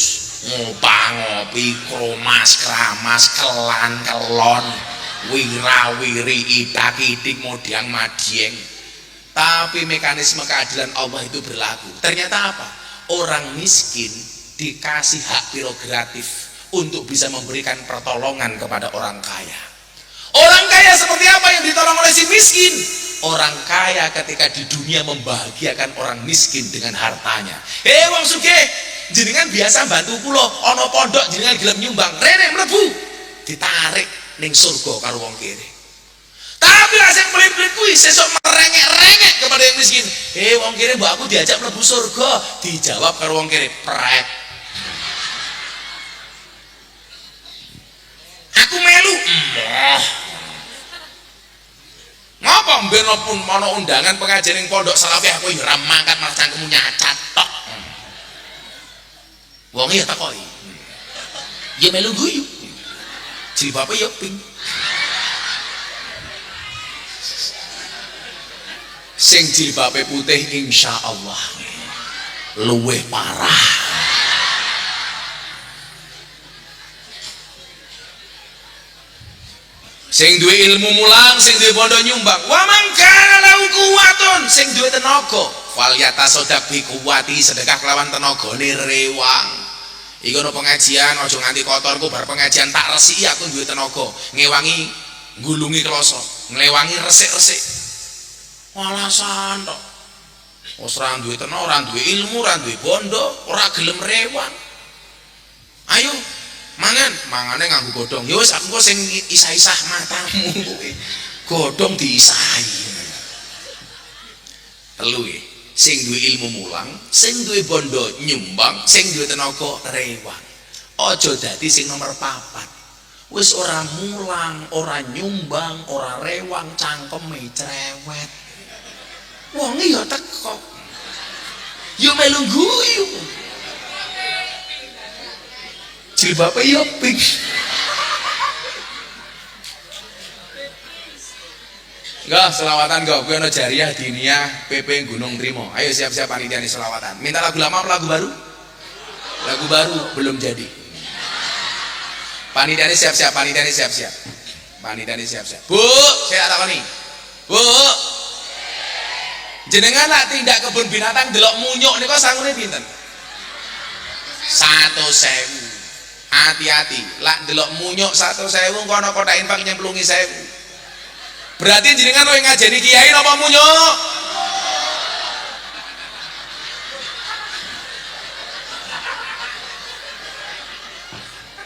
ngopang-ngopi, kromas-kramas, kelan-kelon, wira-wiri, idak-idik, modiang madieng. Tapi mekanisme keadilan Allah itu berlaku. Ternyata apa? Orang miskin dikasih hak prerogatif untuk bisa memberikan pertolongan kepada orang kaya. Orang kaya seperti apa yang ditolong oleh si miskin? Orang kaya ketika di dunia membahagiakan orang miskin dengan hartanya. Hei wong sugih, jenengan biasa bantu kula, ana pondok jenengan gelem nyumbang, rene mlebu, ditarik ning surga karo wong kere. Tapi sing pelit-pelit kuwi sesuk merengek-rengek kepada yang miskin. Wong kere mbok aku diajak mlebu surga, dijawab karo wong kere, prek. Aku melu. Ngapa mbeno pun ana undangan pengajian ning pondok Salafi aku ora mangkat malah cangkemmu nyacat tok. Wong ya takoki. Ya melu guyu. Jilbabe yo pink. Sing jilbabe putih insyaallah luwih parah. Sing duwe ilmu mulang, sing duwe bondo nyumbang. Wa man kana lahu quwwatun, sing duwe tenaga, fal yatasaddaq bi quwwati, sedekah kelawan tenagane rewang. Iku ono pengajian aja nganti kotorku bar pengajian tak resiki aku duwe tenaga, ngewangi nggulungi kloso, nglewangi resik-resik. Alasan tok. Ora duwe tenaga, ora duwe ilmu, ora duwe bondo, ora gelem rewang. Ayo mangane nganggo godhong. Ya wis aku engko sing isah-isah matamu kowe. Godhong diisahi. Telu ya. Sing duwe ilmu mulang, sing duwe bondo nyumbang, sing duwe tenaga rewang. Aja dadi sing nomor 4. Wis ora mulang, ora nyumbang, ora rewang, cangkeme cerewet. Wonge ya teko. Ya melu guyu. Jilbabe ya pink. Enggak, selawatan enggak. Gue ada jariah diniyah PP Gunung Trimo. Ayo siap-siap panitia nih selawatan. Minta lagu lama apa lagu baru? Lagu baru belum jadi. Panitia ini siap-siap, panitia ini siap-siap. Panitia ini siap-siap. Bu, saya takoni. Bu, jenengan nak tindak kebun binatang delok munyuk nih kok sangune pinten? 100.000. Hati-hati, lak delok munyuk 100.000 kono kotak infak nyemplungi 1.000. Berarti jenengan yang ngajeni kiai napa munyuk?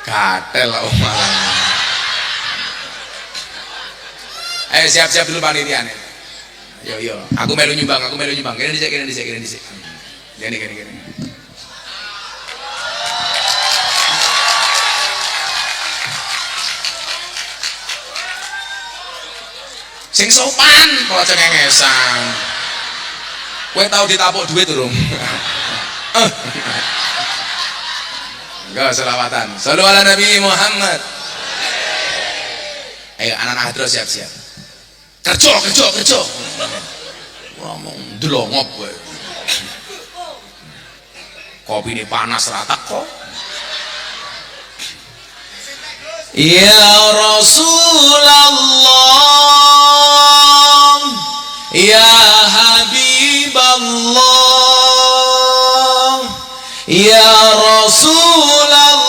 Gatel lah malah. Ayo siap-siap dulu panitiane. Yo, aku melu nyumbang. Kene dhisik. Gini. Sing sopan kalau cengengesan. Kowe tau ditapuk duit durung? Enggak selawatan. Shallu ala Nabi Muhammad. Ayo anak-anak hadroh siap-siap. Kerja. Ngomong delongop kowe. Kopi ini panas rata kok. Ya Rasulullah, ya Habiballah, ya Rasulullah,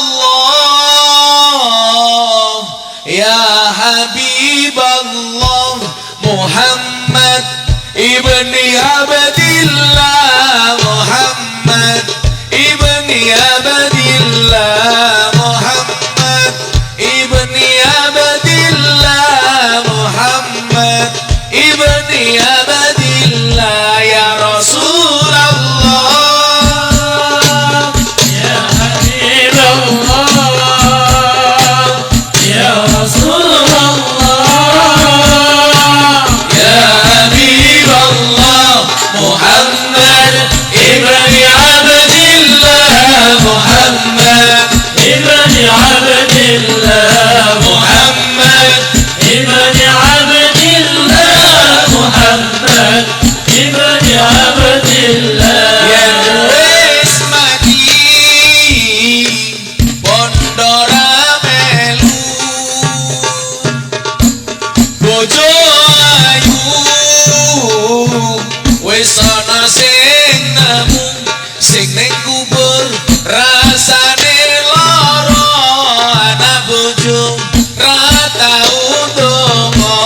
ya Habiballah, Muhammad ibni Abdillah, Muhammad ibni Abdillah, Muhammad ibni Abdillah, Muhammad ibni Abdillah, ya Rasulullah, ya Habiballah, ya Rasulullah, ya Habiballah, Muhammad ibni Abdillah, Muhammad ibni Abdillah, Muhammad ibni Abdillah, Muhammad ibni Abdillah, yang wis mati pondora melu bojo ayu wis ana sing nemu sing ning kubur rasane lara anak bojo ra tau donga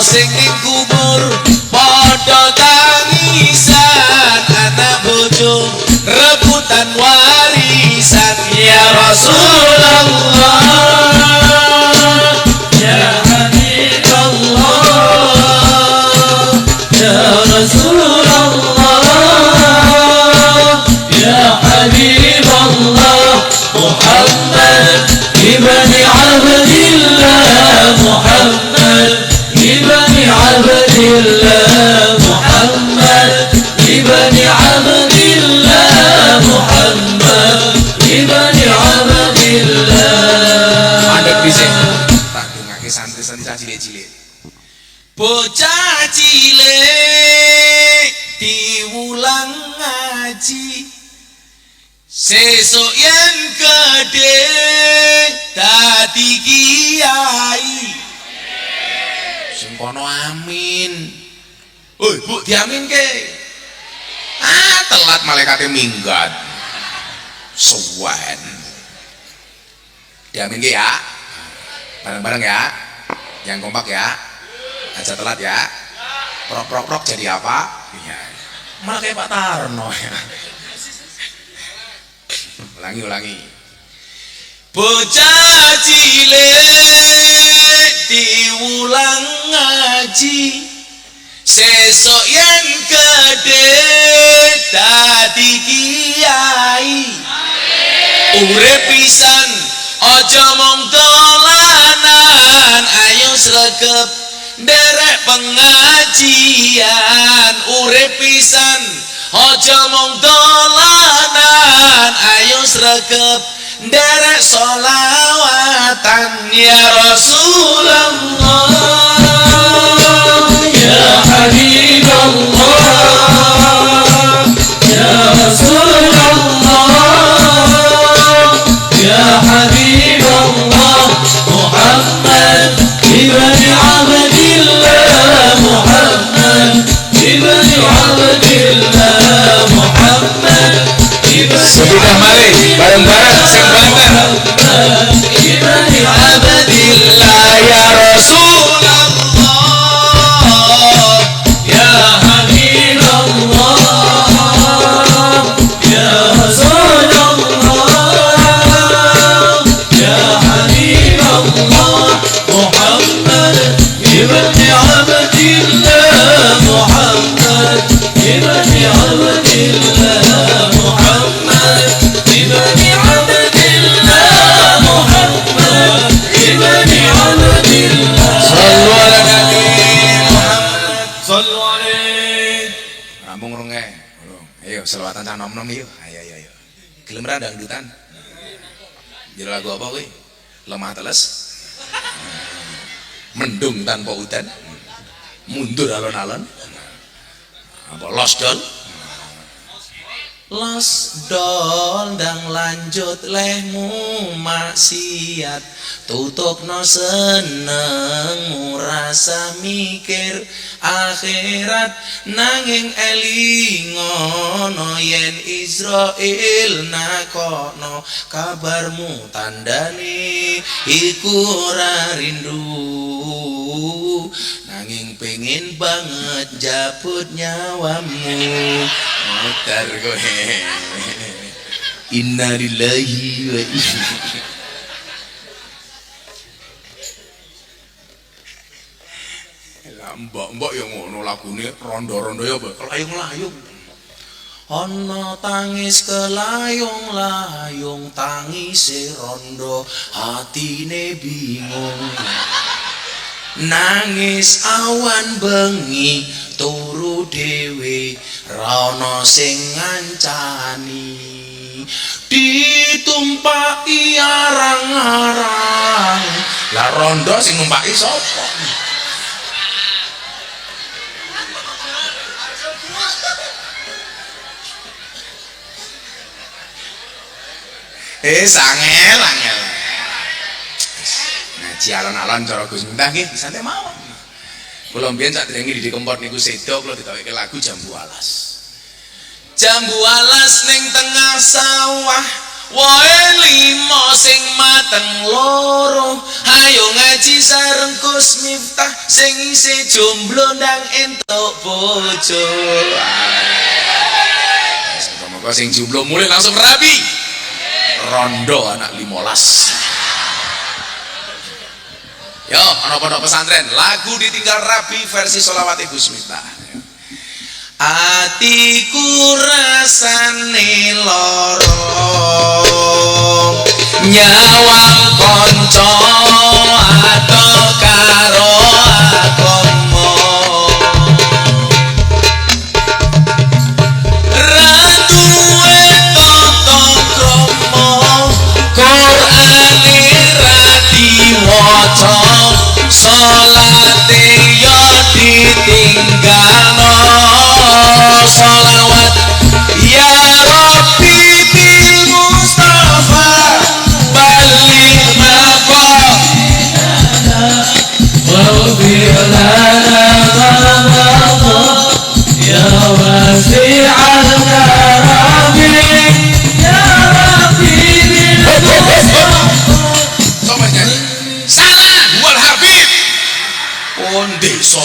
sing ning kubur padha tangisan anak bojo rebutan warisan ya Rasulullah ya Habiballah ya Rasulullah ya Habiballah Muhammad ibni Abdillah, Muhammad ibni Abdillah, Muhammad ibni Abdillah, Muhammad ibni Abdillah. Ada bisa tak dongake santri-santri cilik-cilik. Bocah cilik diulang ngaji, sesuk yen gede dadi kiai. Sing kono amin. Oi, Bu, diaminke. Telat malaikate minggat. Suwen. Diaminke ya. Bareng-bareng ya. Yang kompak ya. Aja telat ya. Prok jadi apa? Iya. Malah kayak Pak Tarno ya. Ulangi. bocah cilik diulang ngaji sesuk yen gedhe dadi kiai urip pisan aja mung dolanan ayo sregep nderek pengajian urip pisan aja mung dolanan ayo sregep nderek sholawatan ya Rasulullah ya Habibullah ya Rasulullah ya Habibullah Muhammad ibn Abdillah Muhammad ibn Abdillah Muhammad Sudah mari bareng-bareng sing Banten. ibn Abdillah ya Rasulullah ya Habibullah ya Rasulullah ya Habibullah Muhammad ibn Abdillah Muhammad ibn Abdillah Muhammad ibn Abdillah Muhammad ibn Abdillah sallu ala nabi Muhammad sallu alaihi rampung rongge ayo selawatan cah nom-nom yuk ayo gelem ra dangdutan jero lagu apa kuwi lemah teles mendung tanpa udan mundur alon-alon apa los dol ndang lanjut lehmu maksiat tutupno seneng rasa mikir akhirat nanging elingono yen Israel nakono kabarmu tandane iku ora rindu nanging pengen banget jabut nyawamu motor kowe innalillahi wa inna mbok yang ngono lagune rondo-rondo ya layung-layung ana tangis kelayung-layung tangise rondo hatine bingung nangis awan bengi turu dhewe ra ana sing ngancani ditumpaki arang-arang lah rondo sing numpaki sapa angel ngaji alon-alon cara Gus Miftah nggih santai mawon. Kula mbiyen sak derenge Didi Kempot niku sedo kula ditaweke lagu Jambu Alas. Jambu alas ning tengah sawah wae limo sing mateng loro ayo ngaji sareng Gus Miftah sing isih jomblo ndang entuk bojo. Semoga sing jomblo mulai langsung rabi. Rondo anak 15 yo ana pondok pesantren lagu ditinggal rabi versi sholawat Gus Miftah atiku rasane loro nyawang konco atau karo agama waca salate yo ditinggalno sholawat ya Rabbi bil Mustafa balik napa wa bilana ya wasi'al karami ya Rabbi bil desa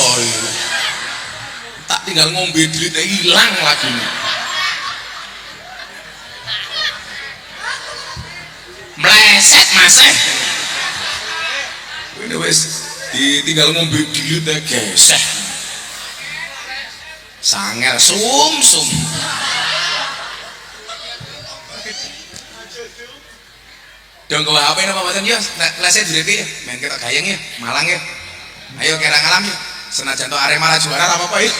tak tinggal ngombe duitnya hilang lagi meleset aseh. Ini wis ditinggal ngombe dilut geseh. Sangel sum. Dong gawa HP napa mboten yo? Lese direke ya, main ketok gayeng ya, Malang ya. Ayo kira ngalam ya. Senajan to Arema ra juara ra apa-apa ya.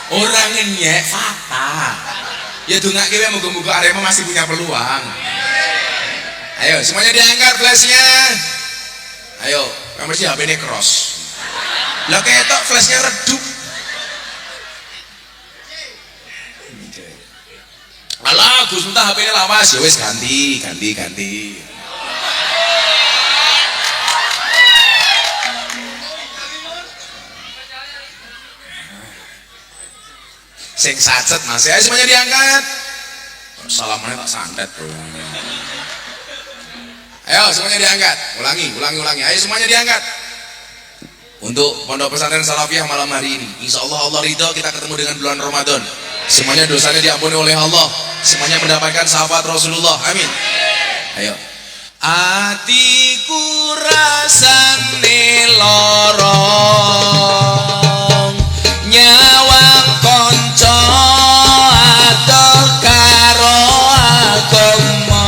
Orang nyek fakta. Ya dongake wae muga-muga Arema masih punya peluang. Ayo semuanya diangkat flashnya. Ayo, yang mesti HP ini cross. Lah ketok flashnya redup. Alah, Gus entah HP ini lawas ya wis ganti. Sing sacet Mas. Ayo semuanya diangkat. Salamannya tak santet, Bro. Ayo semuanya diangkat. Ulangi. Ayo semuanya diangkat. Untuk Pondok Pesantren Salafiyah malam hari ini, insya Allah Allah ridho kita ketemu dengan bulan Ramadan. Semuanya dosanya diampuni oleh Allah. Semuanya mendapatkan syafaat Rasulullah. Amin. Ayo. Atiku rasane lorong, nyawang konco atau karo agama.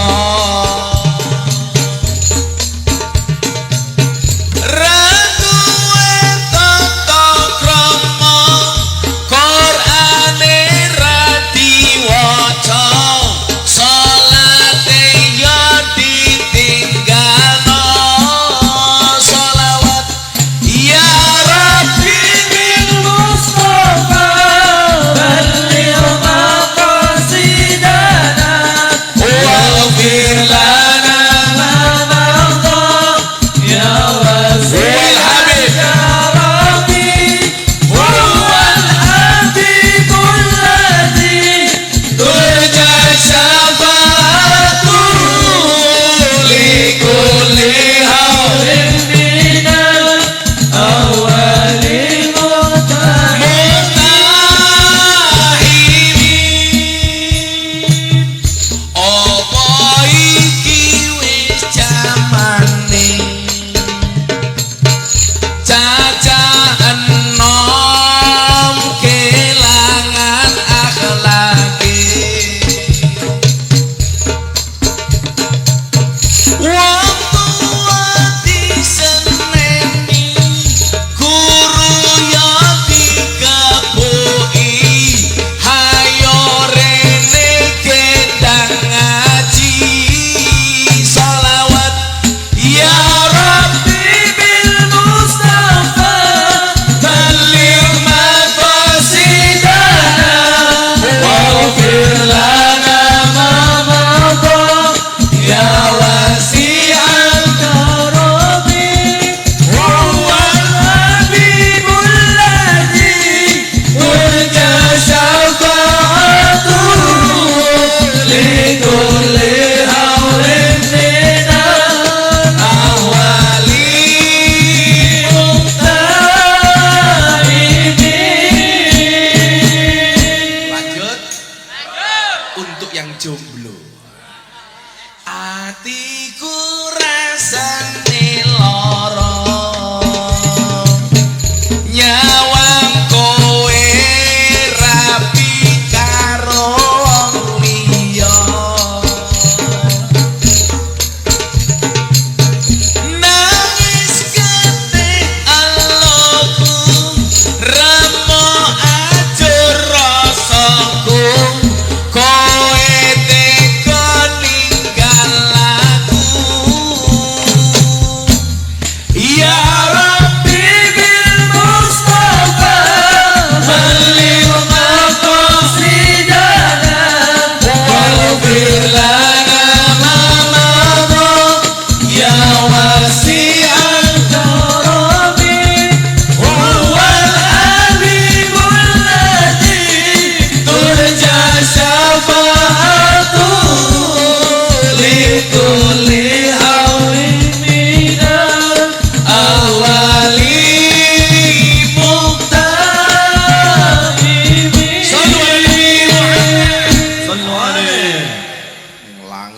Kowe teko ninggal aku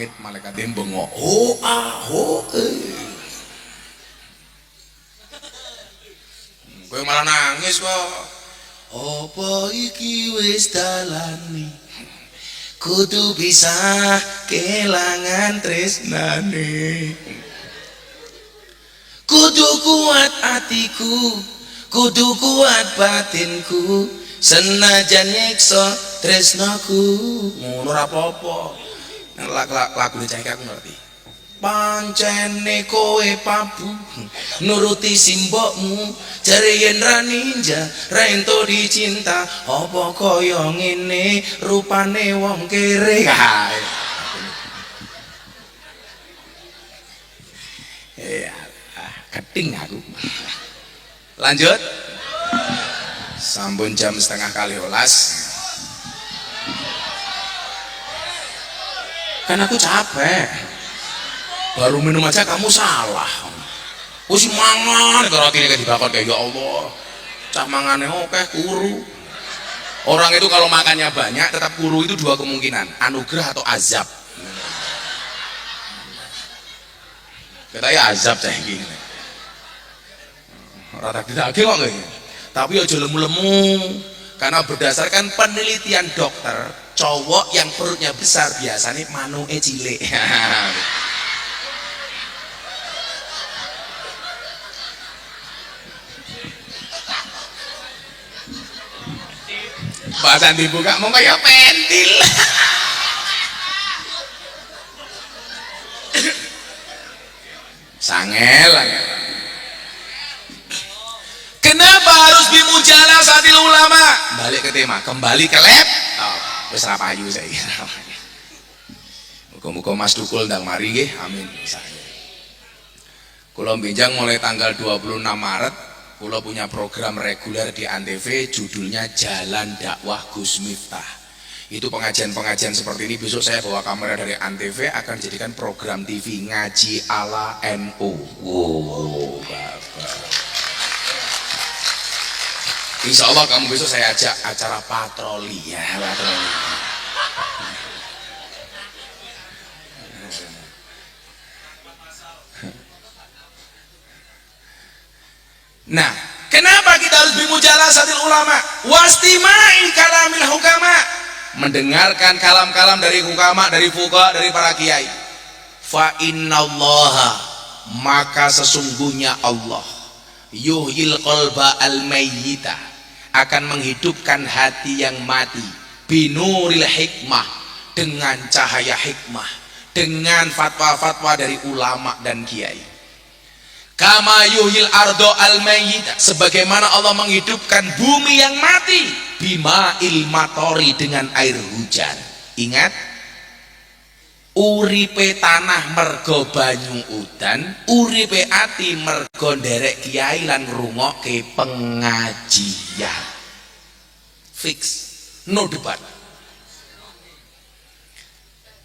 langit malaikate bengok. Oh ah oh kowe malah nangis kok. Apa iki wis dalane? Kudu bisa kelangan tresnane. Kudu kuat atiku, kudu kuat batinku, senajan nyiksa tresnaku. Ngono ora apa-apa. Lagu cahke aku ngerti. Pancene kowe pabu nuruti simbokmu, jare yen ra ninja ra ento dicinta, apa kaya ngene rupane wong kere. Ya, keting aku. Lanjut. Sampun jam 10:30. Kan aku capek. Baru minum aja kamu salah. Wis mangan karo atine dibakar kayak ya Allah. Cah mangane akeh kuru. Orang itu kalau makannya banyak tetap kuru itu dua kemungkinan, anugerah atau azab. Kita ya azab cah iki. Ora tak ditake kok nggih. Tapi aja lemu-lemu. Karena berdasarkan penelitian dokter, cowok yang perutnya besar biasanya manuke cilik. Bahasan dibuka mau kayak pentil. Sangel. Kenapa harus bimujalasatil ulama? Balik ke tema, kembali ke laptop. Wis ra payu saiki. Muga-muga Mas Dukul ndang mari nggih. Amin. Kula benjang mulai tanggal 26 Maret kula punya program reguler di Antv, judulnya Jalan Dakwah Gus Miftah. Itu pengajian-pengajian seperti ini besok saya bawa kamera dari Antv akan jadikan program TV ngaji ala NU. Wow, Bapak. Insya Allah kamu besok saya ajak acara patroli ya, patroli. Nah, kenapa kita harus bimujalasatil ulama? Wastimai kalamil hukama. Mendengarkan kalam-kalam dari hukama, dari fuqaha, dari para kiai. Fa innallaha, maka sesungguhnya Allah yuhyil qalba al-mayyita, akan menghidupkan hati yang mati binuril hikmah, dengan cahaya hikmah, dengan fatwa-fatwa dari ulama dan kiai. Kama yuhil ardo al-mayyita, sebagaimana Allah menghidupkan bumi yang mati bima ilmatori, dengan air hujan. Ingat, uripe tanah mergo banyu udan, uripe ati mergo nderek kiai lan ngrungokke pengajian. Fix, no debat.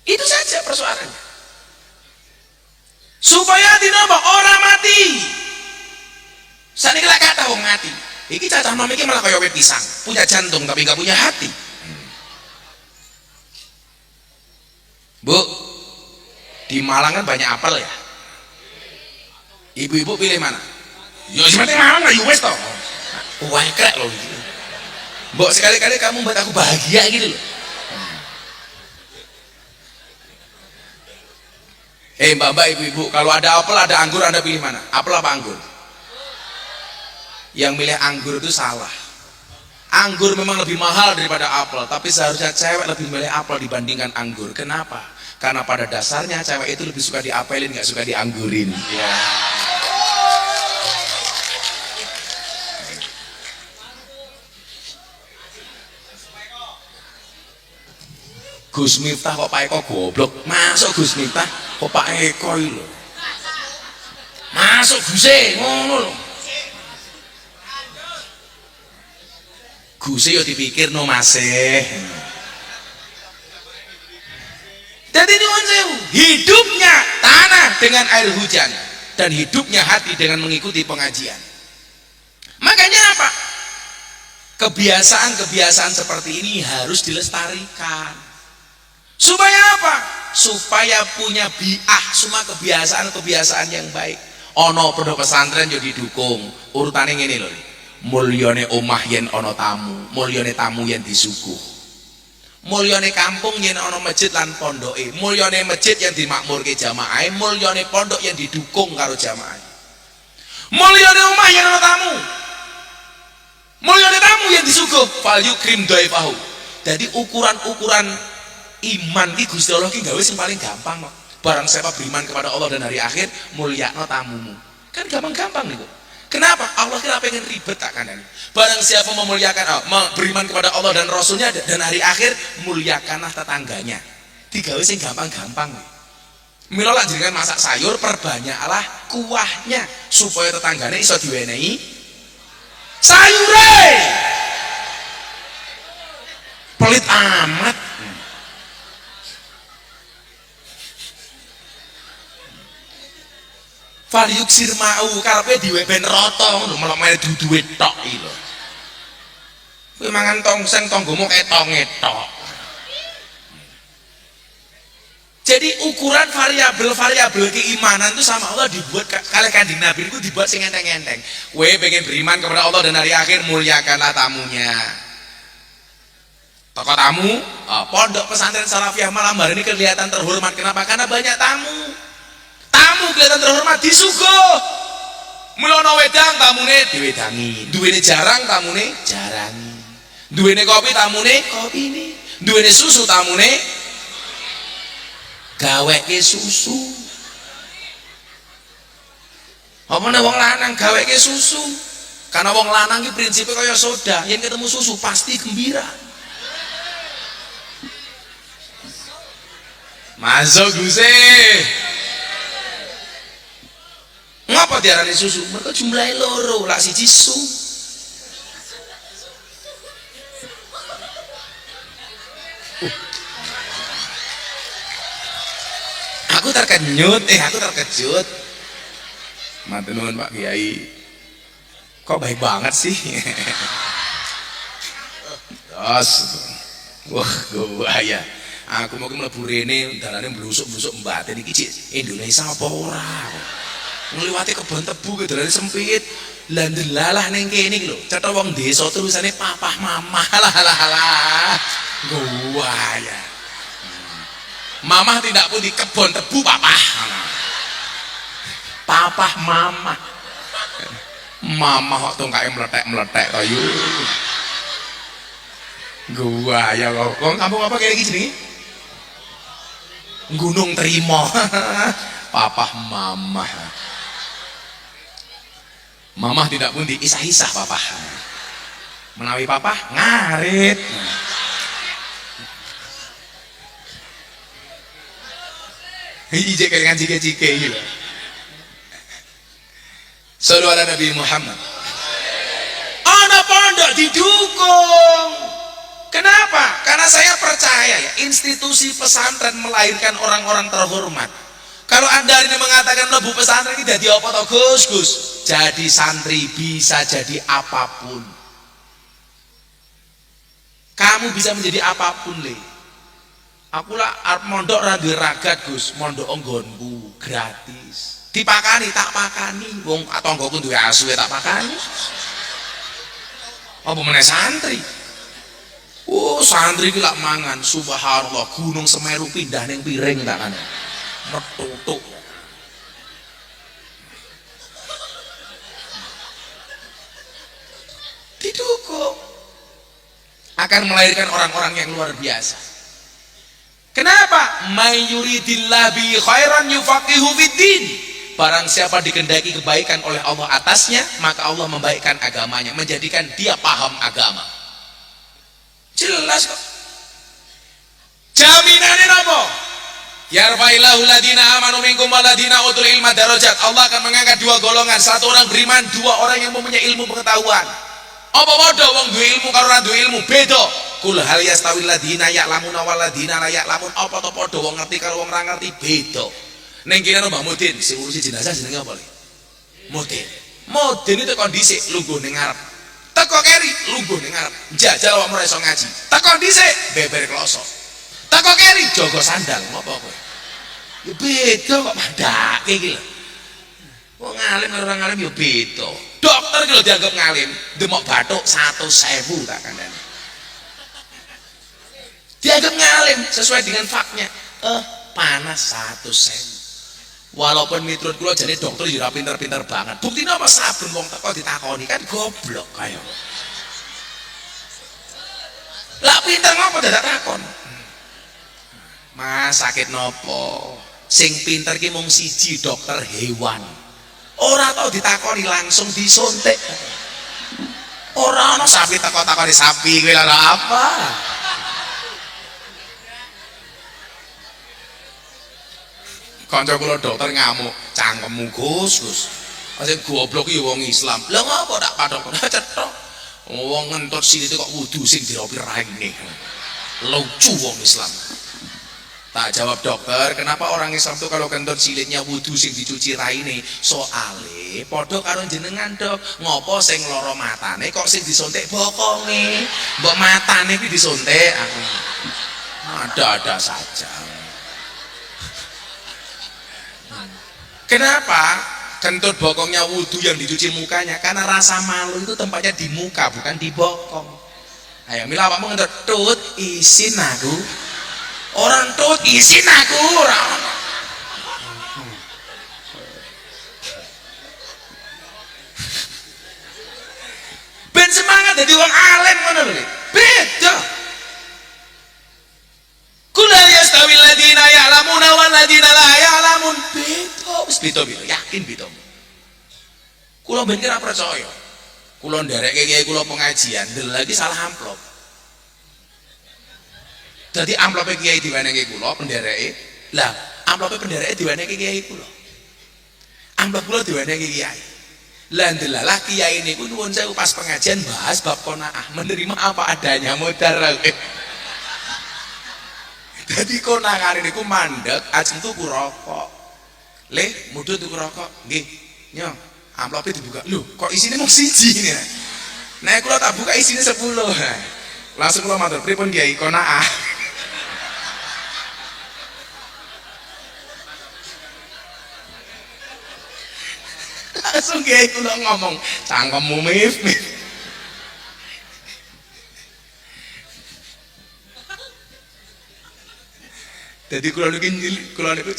Itu saja persoalannya. Supaya dinapa orang mati. Saniki lak kata wong mati. Iki cacah nom iki malah kaya wit pisang, punya jantung tapi enggak punya hati. Bu, di Malang kan banyak apel ya. Ibu-ibu pilih mana? Ya seperti Malang lah, wes toh. Wah krek loh. Mbok sekali-kali kamu buat aku bahagia gitu loh. Mbak-mbak, ibu-ibu, kalau ada apel, ada anggur, Anda pilih mana? Apel apa anggur? Yang milih anggur itu salah. Anggur memang lebih mahal daripada apel, tapi seharusnya cewek lebih milih apel dibandingkan anggur. Kenapa? Karena pada dasarnya cewek itu lebih suka diapelin, nggak suka dianggurin. Ya. Gus Miftah kok Pak Eko goblok. Masuk Gus Miftah kok Pak Eko iki lho. Masuk Guse ngono lho. Guse yo dipikirno masih. Jadi nyuwun sewu, hidupnya tanah dengan air hujan dan hidupnya hati dengan mengikuti pengajian. Makanya apa? Kebiasaan-kebiasaan seperti ini harus dilestarikan. Supaya apa? supaya punya bi'ah, semua kebiasaan-kebiasaan yang baik. Ono pondok pesantren yo didukung. Urutane ngene lho. Mulyane omah yen ana tamu, mulyane tamu yen disuguh. Mulyane kampung yen ana masjid lan pondoke, mulyane masjid yang dimakmurke jamaah, mulyane pondok yang didukung karo jamaah. Mulyane omah yen ana tamu, mulyane tamu yang disuguh, fal yukrim dhaifahu. Jadi ukuran-ukuran iman ki Gusti Allah ki gawe sing paling gampang kok. Barang siapa beriman kepada Allah dan hari akhir, mulyakno tamumu. Kan gampang-gampang niku. Kenapa? Allah kira pengen ribet tak kandani. Barang siapa memuliakan beriman kepada Allah dan Rasulnya dan hari akhir, muliakanlah tetangganya. Digawe sing gampang-gampang. Mila lak jenengan masak sayur, perbanyaklah kuahnya supaya tetanggane iso diwenehi sayure. Pelit amat. Valiyuk sirmau karepe diwe ben rata ngono melok-melok duduhe tok iki lho. Kowe mangan tongseng tanggomu ketok-etok. Jadi ukuran variabel keimanan itu sama Allah dibuat kalih Kanjeng Nabi itu dibuat sing enteng-enteng. Kowe pengen beriman kepada Allah dan hari akhir, muliakanlah tamunya. Tokoh tamu, pondok pesantren Salafiyah Malam hari ini kelihatan terhormat. Kenapa? Karena banyak tamu. Tamu kelihatan terhormat disuguh. Mulono wedang tamune diwedangi. Duwene jarang tamune jarangi. Duwene kopi tamune kopine. Duwene susu tamune gaweke susu. Apa nek wong lanang gaweke susu? Karena wong lanang iki prinsipe kaya soda, yen ketemu susu pasti gembira. Masuk Guse. Ngapa diarani susu? Mereka jumlahnya loro, lak siji su. Aku terkejut. Matur nuwun Pak Kiai. Kok baik banget sih? Terus, wah gua ya. Aku mau mlebu rene dalane blusuk-blusuk mbaten iki cik Indonesia apa ora? Ngliwati kebon tebu ke dalane sempit. Lah ndelalah ning kene iki lho, cetha wong desa tulisane papah mamah. Lah. Gua ya. Mamah tidak pun di kebon tebu papah. Papah mamah. Mamah kok tongkake meletek-meletek kayu. Gua ya kok. Kampung apa kayak iki jenenge? Gunung Trimo. Papah mamah. Mamah tidak pun diisah-isah papah. Menawi papah ngarit. Ijek kayak jike-jike gitu. Sallu ala Nabi Muhammad. Ana pondok didukung. Kenapa? Karena saya percaya ya, institusi pesantren melahirkan orang-orang terhormat. Kalau Anda ini mengatakan lebu pesantren ini jadi apa toh Gus? Jadi santri bisa jadi apapun. Kamu bisa menjadi apapun le. Aku lah mondok ra duwe ragat Gus, mondok nggonku gratis. Dipakani tak pakani, wong tanggoku duwe asu tak pakani. Apa meneh santri? Oh, santri iki lak mangan, subhanallah, Gunung Semeru pindah ning piring tak kan. Metutuk. Didukung. Akan melahirkan orang-orang yang luar biasa. Kenapa? May yuridillah bi khairan yufaqihu fiddin. Barang siapa dikehendaki kebaikan oleh Allah atasnya, maka Allah membaikkan agamanya, menjadikan dia paham agama. Jelas kok. Jaminannya apa? Yarfa'illahu ladina amanu minkum waladina utul ilma darajat. Allah akan mengangkat dua golongan, satu orang beriman, dua orang yang mempunyai ilmu pengetahuan. Apa padha wong duwe ilmu karo ora duwe ilmu? Beda. Kul hal yastawil ladina ya'lamuna wal ladina la ya'lamun. Apa to padha wong ngerti karo wong ora ngerti? Beda. Ning kene Mbah Mudin sing ngurusi jenazah jenenge apa le? Mudin. Mudin itu kondisi lungguh ning ngarep. Teko keri lungguh ning ngarep. Njajal wong ora iso ngaji. Teko dhisik beber kloso. Teko kok keri jaga sandal ngopo kowe ya beda kok padake iki lho wong ngalim karo orang ngalim ya beda dokter iki lho dianggap ngalim demok bathuk 100.000 tak kandhani dianggap ngalim sesuai dengan faknya panas 100.000 walaupun miturut kula jane dokter ya pinter-pinter banget buktine apa saben wong teko ditakoni kan goblok kaya lah pinter ngopo dadak takon mas sakit nopo sing pinter ki mung siji dokter hewan ora tau ditakoni langsung disuntik ora ana sapi teko takoni sapi kuwi lha apa kanca kula dokter ngamuk cangkemmu Gus asih goblok iki wong Islam lha ngopo tak patok cetok wong ngentut silite kok wudu sing diropi raine lucu wong Islam tak jawab dokter kenapa orang Islam tuh kalau kentut silitnya wudu sing dicuci raine soale padha karo jenengan dok ngopo sing loro matane kok sing disuntik bokonge mbok matane kuwi disuntik ada saja kenapa kentut bokongnya wudu yang dicuci mukanya karena rasa malu itu tempatnya di muka bukan di bokong ayo mila awakmu ngentut tut isin aku orang tut isin aku orang ben semangat jadi wong alim ngono lho beda kula yastawi alladziina ya'lamuna wal ladziina la ya'lamun beda yakin beda kula ben kira percaya kula nderekke kiai kula pengajian lagi salah amplop dadi amplope kiai diwenehke kula pendereke lah amplope pendereke diwenehke kiai kula amplop kula diwenehke kiai lah ndelalah kiai niku nuwun sewu pas pengajian bahas bab qanaah menerima apa adanya modar dadi konangan niku mandek ajeng tuku rokok le mudhun tuku rokok nggih nyo amplope dibuka lho kok isine mung siji ini nek kula tak buka isine 10 langsung kula matur pripun kiai qanaah langsung kiai kula ngomong cangkemmu mif jadi kula niku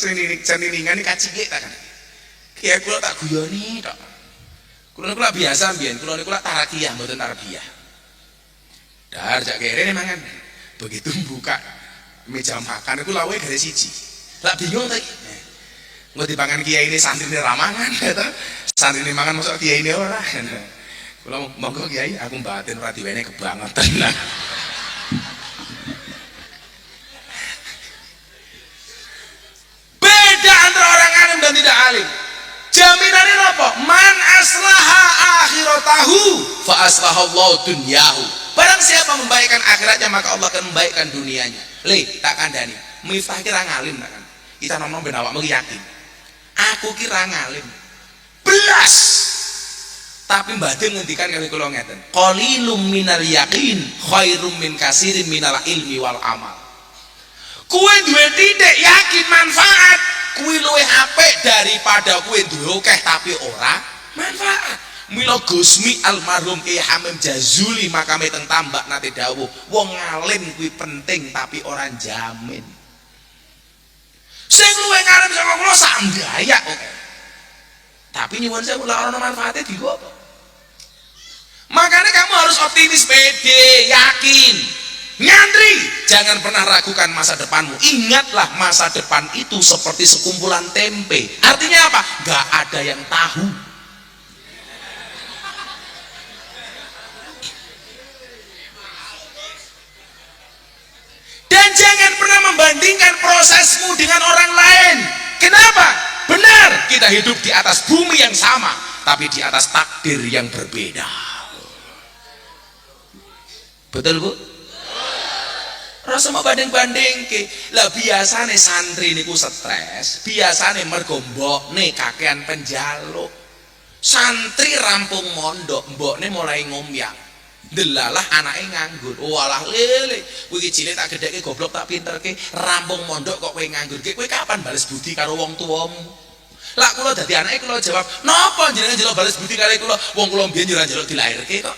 cenilingan iki kacike ta kan kiai kula tak guyoni tok kula niku biasa mbiyen kula niku tarakiyah mboten tarbiyah dar jak kere mangan begitu buka meja makan iku lawe gare siji lak bingung ta engko dipangan kiai ini santrine ramangan ta santrine mangan mosok kiai ini ora kula monggo kiai aku mbaten ora diwene kebangetan lah beda antara orang alim dan tidak alim jaminannya apa man aslaha akhiratahu fa aslahallahu dunyahu barang siapa membaikkan akhiratnya maka Allah akan membaikkan dunianya le tak kandani Miftah kira ngalim tak kan kita nom-nom ben awakmu yakin aku kira ngalim belas tapi mbah Dem ngendikan kali kula ngeten qalilum minal yaqin khairum min katsirin minal ilmi wal amal kuwe duwe titik yakin manfaat kuwi luwih apik daripada kuwe duwe akeh tapi ora manfaat mila Gusmi almarhum Ki Hamim Jazuli makame teng Tambak nate dawuh wong alim kuwi penting tapi ora jamin sing luwih ngalim saka kula sak ndayak oke tapi nyuwun sewu ora ana manfaate dienggo apa makanya kamu harus optimis pede yakin nyantri jangan pernah ragukan masa depanmu ingatlah masa depan itu seperti sekumpulan tempe artinya apa gak ada yang tahu dan jangan pernah membandingkan prosesmu dengan orang lain kenapa? Benar kita hidup di atas bumi yang sama tapi di atas takdir yang berbeda betul bu? Rasa mau banding-banding ke lah biasane santri niku stres biasane mergo mbokne kakean penjaluk santri rampung mondok mbokne mulai ngomyang Delalah anake nganggur. Walah lele, kowe iki cilik tak gedheke goblok tak pinterke, rampung mondok kok kowe nganggur. Kowe kapan bales budi karo wong tuamu? Lah kula dadi anake kula jawab, "Napa jenengan njaluk bales budi karo kula? Wong kula mbiyen yo ora njaluk dilairke kok."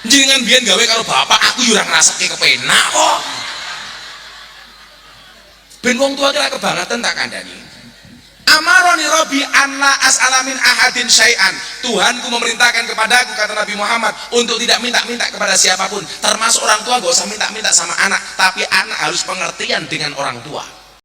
Jenengan mbiyen gawe karo bapak, aku yo ora ngrasake kepenak kok. Ben wong tua kira kebangetan tak kandhani. Amaroni Robi anla as'alamin ahadin syai'an. Tuhanku memerintahkan kepadaku, kata Nabi Muhammad, untuk tidak minta-minta kepada siapapun, termasuk orang tua. Gak usah minta-minta sama anak, tapi anak harus pengertian dengan orang tua.